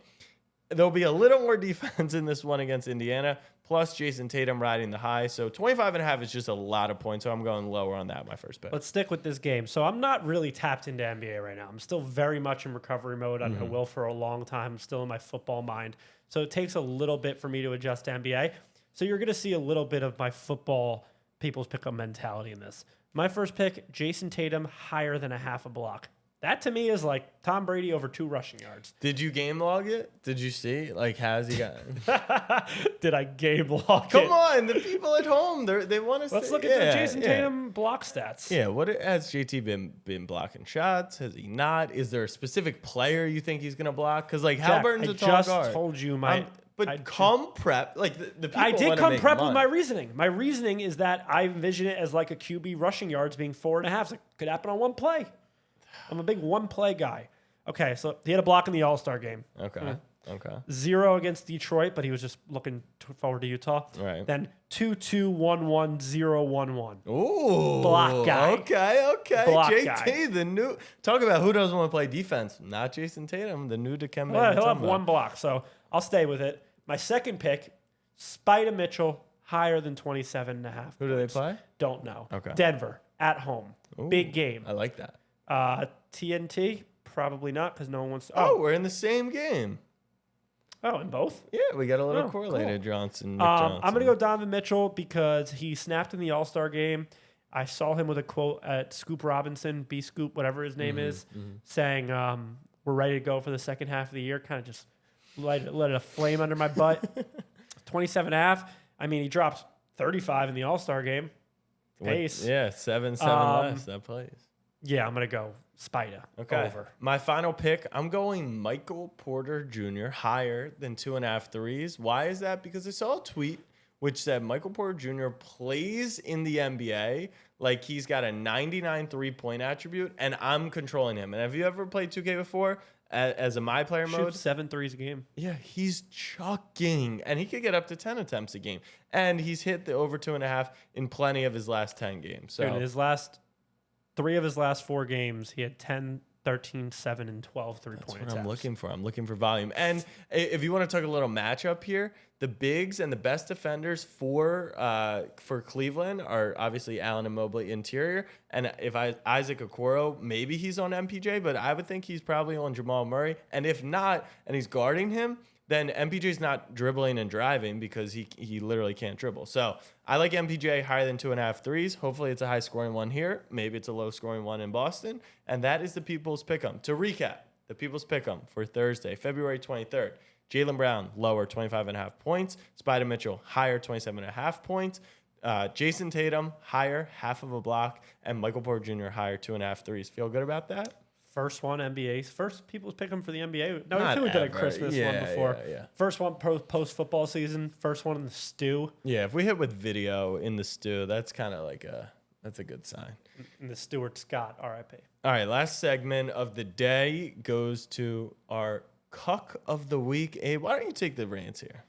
there'll be a little more defense in this one against Indiana, plus Jason Tatum riding the high. So 25.5 is just a lot of points. So I'm going lower on that, my first pick. Let's stick with this game. So I'm not really tapped into NBA right now. I'm still very much in recovery mode. I will for a long time. I'm still in my football mind. So it takes a little bit for me to adjust to NBA. So you're going to see a little bit of my football people's pick-up mentality in this. My first pick, Jason Tatum, higher than a half a block. That to me is like Tom Brady over 2 rushing yards. Did you game log it? Did you see? Like, how's he got? Did I game log Come it? on, the people at home, they want to. Let's look at the Jason Tatum block stats. Yeah, has JT been blocking shots? Has he not? Is there a specific player you think he's gonna block? Because like Jack, Halliburton's I a tall just guard. told you my. But come prep, like the people I did wanna come make prep money. with my reasoning. My reasoning is that I envision it as like a QB rushing yards being 4.5. So it could happen on one play. I'm a big one play guy. Okay, so he had a block in the All-Star game. Okay. 0 against Detroit, but he was just looking forward to Utah. Right. Then 2-2-1-1-0-1-1. Ooh, Block guy. Okay. Block JT, guy. the new. Talk about who doesn't want to play defense. Not Jason Tatum, the new Dikembe Well, he'll have Mutombo. one block, so I'll stay with it. My second pick, Spida Mitchell, higher than 27.5. Who do they play? Don't know. Okay. Denver, at home. Ooh, Big game. I like that. TNT, probably not because no one wants to. Oh, we're in the same game. Oh, in both? Yeah, we got a little Oh, correlated, cool. Nick Johnson. I'm going to go Donovan Mitchell because he snapped in the All-Star game. I saw him with a quote at Scoop Robinson, B Scoop, whatever his name is, saying, we're ready to go for the second half of the year. Kind of just let a flame under my butt. 27.5. I mean, he dropped 35 in the All-Star game. Pace. Yeah, 7 less. That plays. Yeah, I'm going to go Spida. Okay. Over. My final pick, I'm going Michael Porter Jr. higher than 2.5 threes. Why is that? Because I saw a tweet which said Michael Porter Jr. plays in the NBA like he's got a 99 3-point attribute, and I'm controlling him. And have you ever played 2K before as a my player mode? Shoots 7 threes a game. Yeah, he's chucking, and he could get up to 10 attempts a game. And he's hit the over 2.5 in plenty of his last 10 games. So Dude, three of his last 4 games, he had 10, 13, 7, and 12 3-point That's attempts. what I'm looking for. I'm looking for volume. And if you want to talk a little matchup here, the bigs and the best defenders for Cleveland are obviously Allen and Mobley interior. And if Isaac Okoro, maybe he's on MPJ, but I would think he's probably on Jamal Murray. And if not, and he's guarding him, then MPJ's not dribbling and driving because he literally can't dribble. So I like MPJ higher than 2.5 threes. Hopefully it's a high scoring one here. Maybe it's a low scoring one in Boston. And that is the People's Pick'em. To recap, the People's Pick'em for Thursday, February 23rd. Jaylen Brown, lower 25.5 points. Spida Mitchell, higher 27.5 points. Jason Tatum, higher half of a block. And Michael Porter Jr., higher 2.5 threes. Feel good about that? First one, NBA's. First People's Pick'em for the NBA. No, I Not think we did a ever. Christmas Yeah, one before. yeah. First one post football season. First one in the stew. Yeah, if we hit with video in the stew, that's kind of like that's a good sign. In the Stuart Scott, RIP. All right, last segment of the day goes to our cuck of the week. Abe, why don't you take the reins here?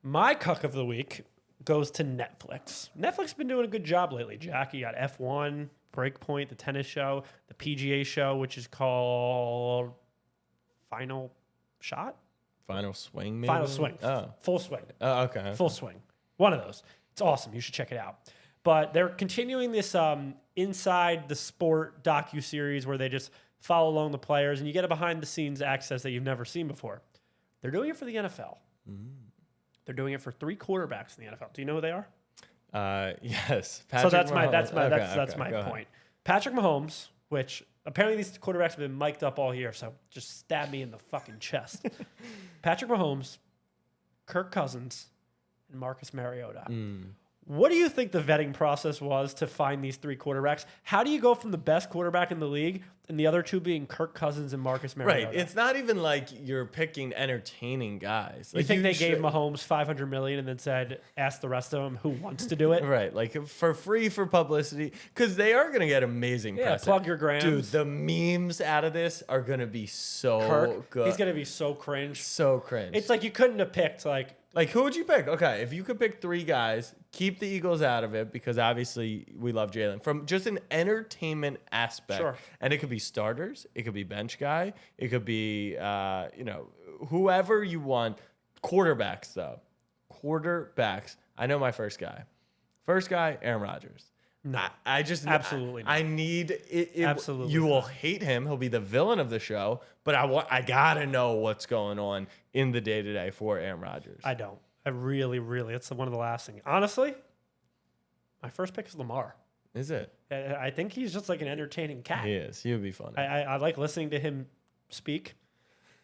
My cuck of the week goes to Netflix. Netflix has been doing a good job lately, Jack. You got F1, Breakpoint, the tennis show, the PGA show, which is called Final Shot? Final swing, maybe? Final Swing. Oh, Full Swing. Okay. Full Swing. One of those. It's awesome. You should check it out. But they're continuing this inside the sport docu-series where they just follow along the players and you get a behind-the-scenes access that you've never seen before. They're doing it for the NFL. They're doing it for 3 quarterbacks in the NFL. Do you know who they are? Yes. So that's Mahomes. that's my go ahead. point. Patrick Mahomes, which apparently these quarterbacks have been mic'd up all year, so just stab me in the fucking chest. Patrick Mahomes, Kirk Cousins, and Marcus Mariota. What do you think the vetting process was to find these 3 quarterbacks? How do you go from the best quarterback in the league and the other 2 being Kirk Cousins and Marcus Mariota? Right. It's not even like you're picking entertaining guys. You Like, think they gave should- Mahomes $500 million and then said, ask the rest of them who wants to do it? Right, like for free for publicity, because they are going to get amazing Yeah, press. plug your grams. Dude, the memes out of this are going to be so Kirk, good. he's going to be so cringe. so cringe. It's like you couldn't have picked like who would you pick? Okay, if you could pick 3 guys, keep the Eagles out of it because obviously we love Jalen. From just an entertainment aspect, Sure. and it could be starters, it could be bench guy, it could be whoever you want. Quarterbacks, though. Quarterbacks. I know my first guy. First guy, Aaron Rodgers. No, I just absolutely not. I need it. Absolutely you will not. hate him. He'll be the villain of the show. But I gotta know what's going on in the day to day for Aaron Rodgers. I don't. I really, really. It's one of the last things. Honestly, my first pick is Lamar. Is it? I think he's just like an entertaining cat. He is. He would be funny. I like listening to him speak.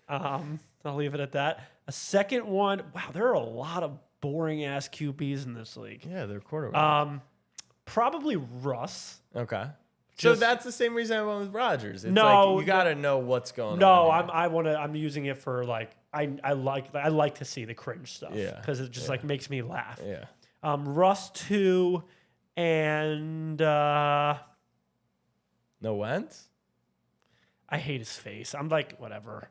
I'll leave it at that. A second one. Wow, there are a lot of boring ass QBs in this league. Yeah, they're quarterbacks. Probably Russ. Okay. So Just- that's the same reason I went with Rodgers. It's No, like you got to know what's going No, on. I'm using it for like I like to see the cringe stuff. Yeah, Because it just like makes me laugh. Yeah. Russ 2 and No Wentz? I hate his face. I'm like whatever.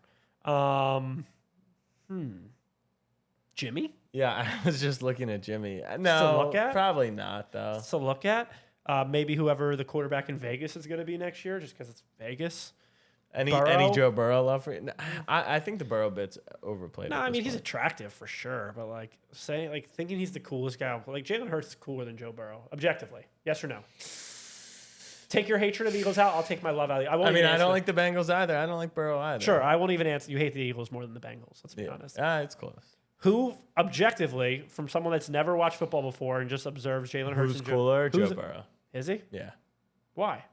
Jimmy? Yeah, I was just looking at Jimmy. No, look at? probably not though. To look at. Maybe whoever the quarterback in Vegas is going to be next year, just because it's Vegas. Any Burrow? Joe Burrow love for you? No, I think the Burrow bit's overplayed. No, at I this mean he's point. attractive for sure, but like thinking he's the coolest guy. Like Jalen Hurts is cooler than Joe Burrow, objectively. Yes or no? Take your hatred of the Eagles out. I'll take my love out. I don't like the Bengals either. I don't like Burrow either. Sure, I won't even answer. You hate the Eagles more than the Bengals. Let's be Yeah. honest. It's close. Who, objectively, from someone that's never watched football before and just observes Jalen Hurts, Who's and cooler? who's- Joe Burrow. Is he? Yeah, Why?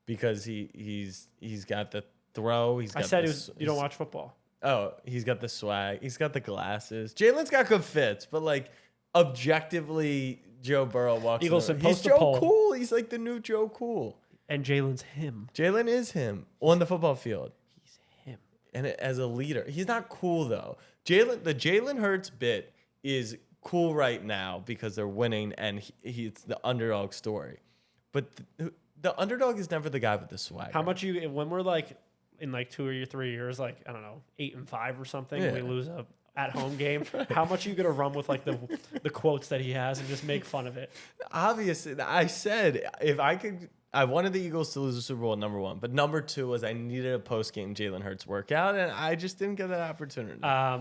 because he's got the throw. He's got I said the you don't watch football. Oh, he's got the swag. He's got the glasses. Jalen's got good fits, but like objectively, Joe Burrow walks. Eagles in the- should he's post a Joe poll. Cool. He's like the new Joe Cool. And Jalen's him. Jalen is him on the football field, He's him. and as a leader, he's not cool though. The Jalen Hurts bit is cool right now because they're winning, and it's the underdog story. But the underdog is never the guy with the swag. How much you when we're like in like 2 or 3 years, like I don't know, 8-5 or something, and we Yeah. lose a at home game. How much are you gonna run with like the quotes that he has and just make fun of it? Obviously, I said if I could, I wanted the Eagles to lose the Super Bowl, number one. But number two was I needed a post-game Jalen Hurts workout, and I just didn't get that opportunity.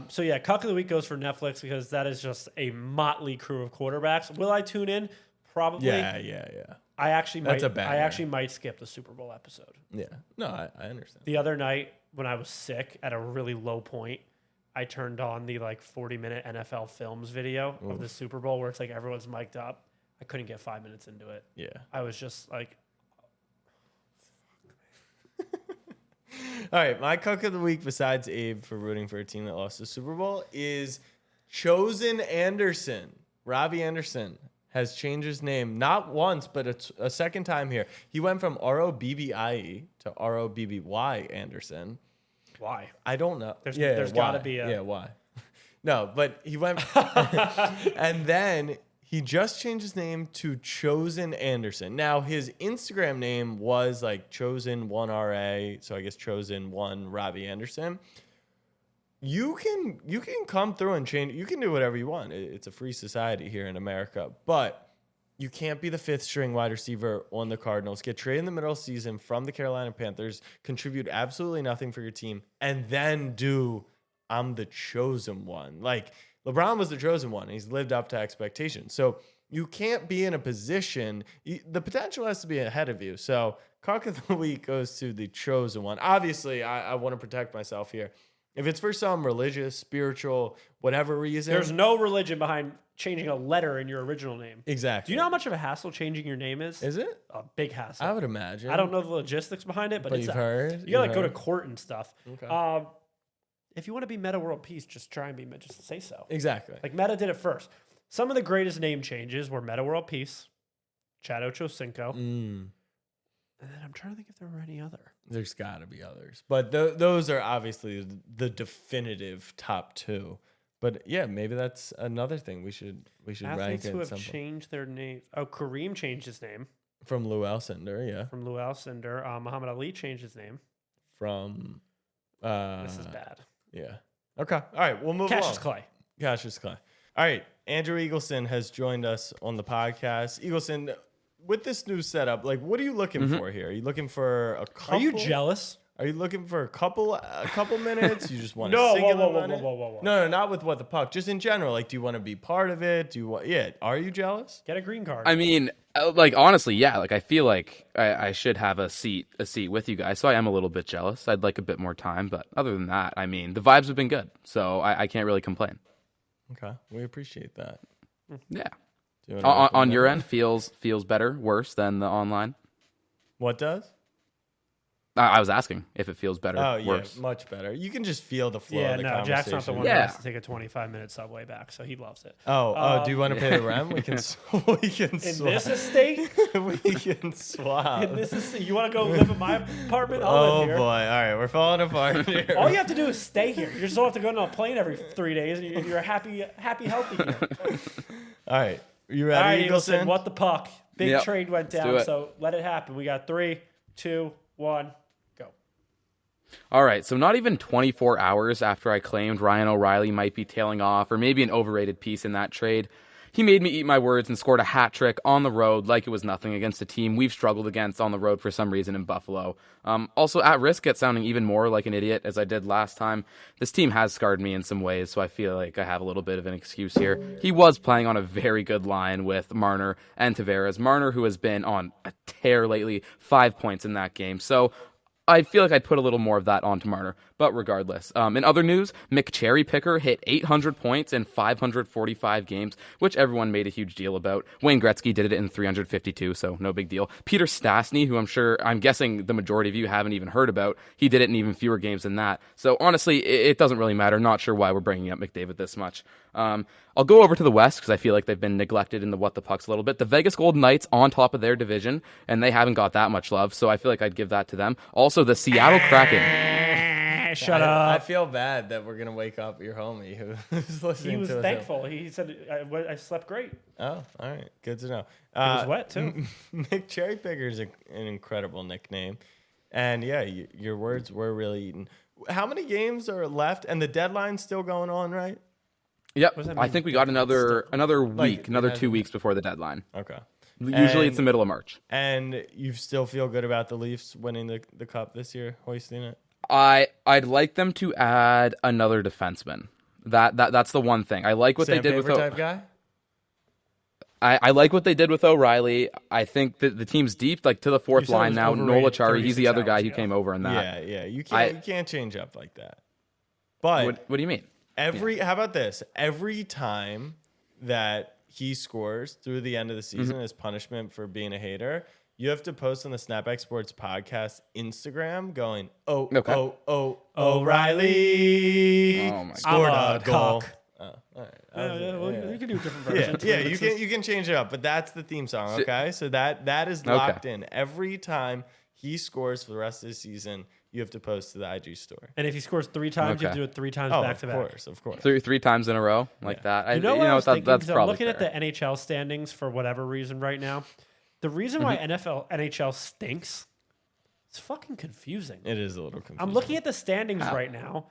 So yeah, Cuck of the Week goes for Netflix because that is just a motley crew of quarterbacks. Will I tune in? Probably. yeah. I actually That's might. a banger. I actually might skip the Super Bowl episode. Yeah. No, I understand. The other night when I was sick at a really low point, I turned on the like 40-minute NFL Films video of the Super Bowl where it's like everyone's mic'd up. I couldn't get 5 minutes into it. Yeah. I was just like, All right, my cook of the week, besides Abe for rooting for a team that lost the Super Bowl, is Chosen Anderson. Robbie Anderson has changed his name not once, but a second time here. He went from ROBBIE to ROBBY Anderson. why? I don't know. There's gotta be a- why? No, but he went and then he just changed his name to Chosen Anderson. Now his Instagram name was like Chosen1RA, so I guess Chosen1 Robbie Anderson. You can come through and change. You can do whatever you want. It's a free society here in America, but you can't be the fifth string wide receiver on the Cardinals, get traded in the middle of the season from the Carolina Panthers, contribute absolutely nothing for your team, and then do I'm the chosen one. Like LeBron was the chosen one. And he's lived up to expectations. So you can't be in a position. The potential has to be ahead of you. So cock of the week goes to the chosen one. Obviously, I want to protect myself here. If it's for some religious, spiritual, whatever reason. There's no religion behind changing a letter in your original name. Exactly. Do you know how much of a hassle changing your name is? Is it? A big hassle. I would imagine. I don't know the logistics behind it, but it's you've heard. you gotta go to court and stuff. Okay. If you want to be Meta World Peace, just try and be just say so. Exactly. Like Meta did it first. Some of the greatest name changes were Meta World Peace, Chad Ochocinco, and then I'm trying to think if there were any other. There's got to be others, but those are obviously the definitive top two. But yeah, maybe that's another thing we should rank Athletes who it have changed their name. Oh, Kareem changed his name from Lou Alcindor, yeah. from Lou Alcindor. Muhammad Ali changed his name. From This is bad. Yeah. Okay. All right. We'll move Cassius on. Clay. Cassius Clay. All right. Andrew Eagleson has joined us on the podcast. Eagleson, with this new setup, like, what are you looking for here? Are you looking for a couple? Are you jealous? Are you looking for a couple minutes? You just want No, to whoa, on it? whoa. No, not with What the Puck. Just in general. Like, do you want to be part of it? Do you want? Yeah. Are you jealous? Get a green card. I mean, like honestly, yeah. Like I feel like I should have a seat with you guys. So I am a little bit jealous. I'd like a bit more time, but other than that, I mean, the vibes have been good, so I can't really complain. Okay, we appreciate that. Yeah. Do you wanna On your recommend- end, feels better, worse than the online. What does? I was asking if it feels better, Oh yeah, worse. much better. You can just feel the flow yeah, of the no, conversation. Jack's not the one Yeah. who has to take a 25-minute subway back, so he loves it. Do you want to pay the rent? We can we can In swap. this estate, we can swap. you want to go live in my apartment? I'll Oh live boy! here. All right, we're falling apart here. All you have to do is stay here. You just don't have to go on a plane every 3 days, and you're happy, healthy here. All right, you All right, ready, Eagleson, Eagleson? what the puck? Big Yep. trade went Let's do down, it. so let it happen. We got 3, 2, 1, go. All right, so not even 24 hours after I claimed Ryan O'Reilly might be tailing off, or maybe an overrated piece in that trade, he made me eat my words and scored a hat trick on the road like it was nothing against a team we've struggled against on the road for some reason in Buffalo. Also, at risk at sounding even more like an idiot as I did last time, this team has scarred me in some ways, so I feel like I have a little bit of an excuse here. He was playing on a very good line with Marner and Tavares. Marner, who has been on a tear lately, 5 points in that game. So I feel like I'd put a little more of that onto Marner, but regardless. In other news, Mick Cherry Picker hit 800 points in 545 games, which everyone made a huge deal about. Wayne Gretzky did it in 352, so no big deal. Peter Stastny, who I'm guessing the majority of you haven't even heard about, he did it in even fewer games than that. So honestly, it doesn't really matter. Not sure why we're bringing up McDavid this much. I'll go over to the West because I feel like they've been neglected in the What the Pucks a little bit. The Vegas Golden Knights on top of their division, and they haven't got that much love, so I feel like I'd give that to them. Also, the Seattle Kraken. Shut I up. feel bad that we're gonna wake up your homie who's listening He was to us. thankful. He said, I slept great. Oh, all right, good to know. It was wet, too. Mick Cherry Picker is an incredible nickname, and yeah, your words were really eaten. How many games are left, and the deadline's still going on, right? Yep, does that I mean? think we got another week, Like, another it 2 has- weeks before the deadline. Okay. Usually it's the middle of March. And you still feel good about the Leafs winning the cup this year, hoisting it? I'd like them to add another defenseman. That's the one thing. I like what they did with Sandpaper type guy? I like what they did with O'Reilly. I think that the team's deep, like to the fourth You said it line was now. overrated Nola Chari, he's the 36 other guy hours who ago. came over in that. Yeah. You I- can't change up like that. But What do you mean? how about this? Every time that he scores through the end of the season as punishment for being a hater, you have to post on the Snapback Sports Podcast Instagram going, Okay. O'Reilly Oh my God. scored I'm a a goal. cock. Oh, all right. Well, you can do different Yeah, versions. yeah, you can change it up, but that's the theme song, okay? So that is locked in. Every time he scores for the rest of the season, you have to post to the IG story. And if he scores 3 times, you have Okay. to do it 3 times Oh, back to back. of course. Three times in a row like that. You know what I was thinking? That's 'Cause I'm probably looking at fair. the NHL standings for whatever reason right now. The reason why NHL stinks, it's fucking confusing. It is a little confusing. I'm looking at the standings right now,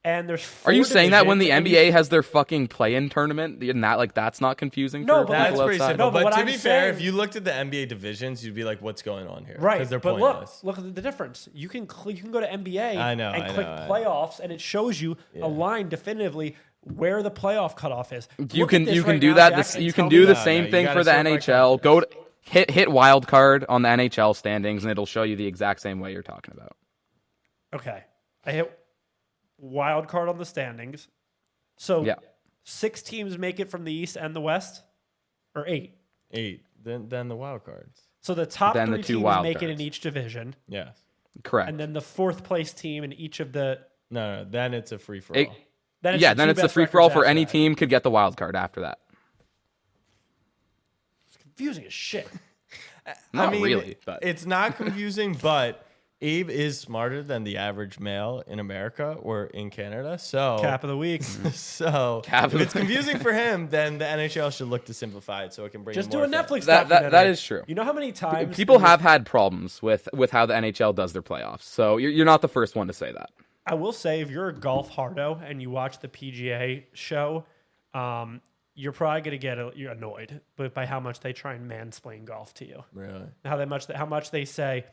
and there's. Are you 4 saying that when the divisions, and NBA has their fucking play-in tournament, and that's not confusing No, for but That's people pretty outside? simple. No, but but what to I'm be fair, saying- if you looked at the NBA divisions, you'd be like, "What's going on here?" Right, Because they're but pointless. look at the difference. You can go to NBA I know, and I click know. playoffs, and it shows you a line definitively where the playoff cutoff is. You Look at can this you can right do now, that. Jack, and You tell can me do the No, same you thing gotta for the sort by NHL. conference. Go to hit wild card on the NHL standings, and it'll show you the exact same way you're talking about. Okay, I hit wild card on the standings. So Yeah. 6 teams make it from the East and the West, or 8. 8. Then the wild cards. So the top Then the 3 two teams wild make it in cards. each division, Yes. Correct. and then the 4th place team in each of the. No. Then it's a free for It- all. Then yeah, the then 2 it's the best free for all records for after any that. team could get the wild card after that. It's confusing as shit. Not really, but It's not confusing, but Abe is smarter than the average male in America or in Canada. So Cap of the week. So Cap of if it's the- confusing for him, then the NHL should look to simplify it so it can bring Just more do a fans. Netflix That documentary. is true. You know how many times People in this- have had problems with how the NHL does their playoffs, so you're not the first one to say that. I will say, if you're a golf hardo and you watch the PGA show, you're probably gonna you're annoyed, but by how much they try and mansplain golf to you. Really? How much they say,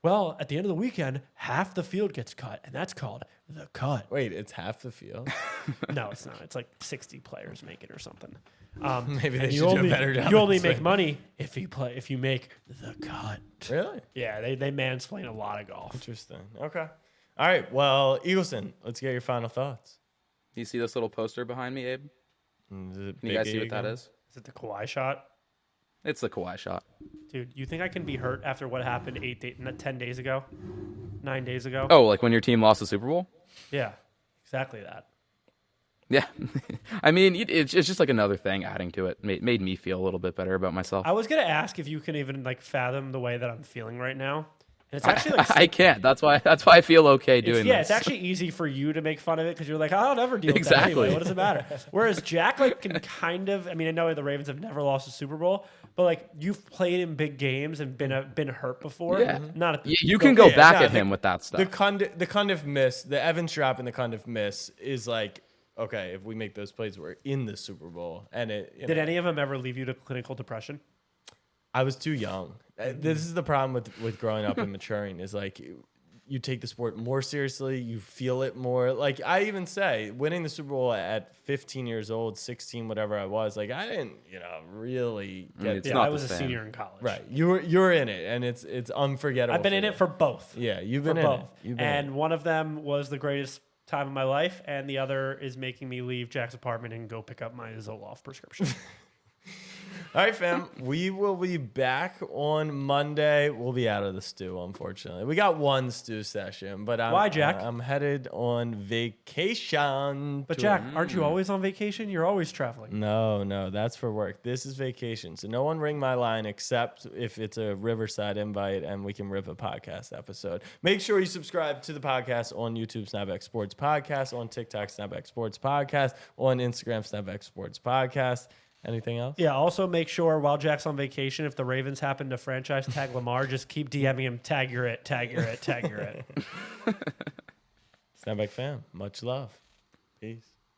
Well, at the end of the weekend, half the field gets cut, and that's called the cut. Wait, it's half the field. No, it's not. It's like 60 players make it or something. Maybe they And should do a better job. You only of make explaining. money if you make the cut. Really Yeah, they mansplain a lot of golf. interesting. Okay. All right. Well, Eagleson, let's get your final thoughts. You see this little poster behind me, Abe? Can Can you guys see what that is? Is it the Kawhi shot? It's the Kawhi shot. Dude, you think I can be hurt after what happened 10 days ago? 9 days ago? Oh, like when your team lost the Super Bowl? Yeah, exactly that. Yeah. I mean, it's just like another thing adding to it. Made me feel a little bit better about myself. I was going to ask if you can even like fathom the way that I'm feeling right now. And it's actually like I can't. That's why I feel okay doing yeah, this. it's actually easy for you to make fun of it because you're like, I'll never deal with Exactly. that anyway. What does it matter? Whereas Jack like can kind of. I mean, I know the Ravens have never lost a Super Bowl, but like you've played in big games and been hurt before. Yeah. Not at the, You can go Yeah, back no, at him with that stuff. The Cundiff miss, the Evans drop and the Cundiff miss is like, okay, if we make those plays, we're in the Super Bowl. And it. Did any of them ever leave you to clinical depression? I was too young. This is the problem with growing up and maturing is like you take the sport more seriously, you feel it more. Like I even say winning the Super Bowl at 15 years old, 16, whatever I was, like I didn't, really get It's Yeah, not I the was a same. senior in college. right. You're in it and it's unforgettable. I've been in you. it for both. Yeah, you've For been in both. it. You've been in And it. one of them was the greatest time of my life, and the other is making me leave Jack's apartment and go pick up my Zoloft prescription. All right, fam. We will be back on Monday. We'll be out of the stew, unfortunately. We got one stew session, but Why, Jack? I'm headed on vacation. But to- Jack, aren't you always on vacation? You're always traveling. No, that's for work. This is vacation. So no one ring my line except if it's a Riverside invite and we can rip a podcast episode. Make sure you subscribe to the podcast on YouTube, Snapback Sports Podcast, on TikTok, Snapback Sports Podcast, on Instagram, Snapback Sports Podcast. Anything else? Yeah, also make sure while Jack's on vacation, if the Ravens happen to franchise tag Lamar, just keep DMing him, tag your it, tag your it, tag your it. Snapback fam, much love. Peace.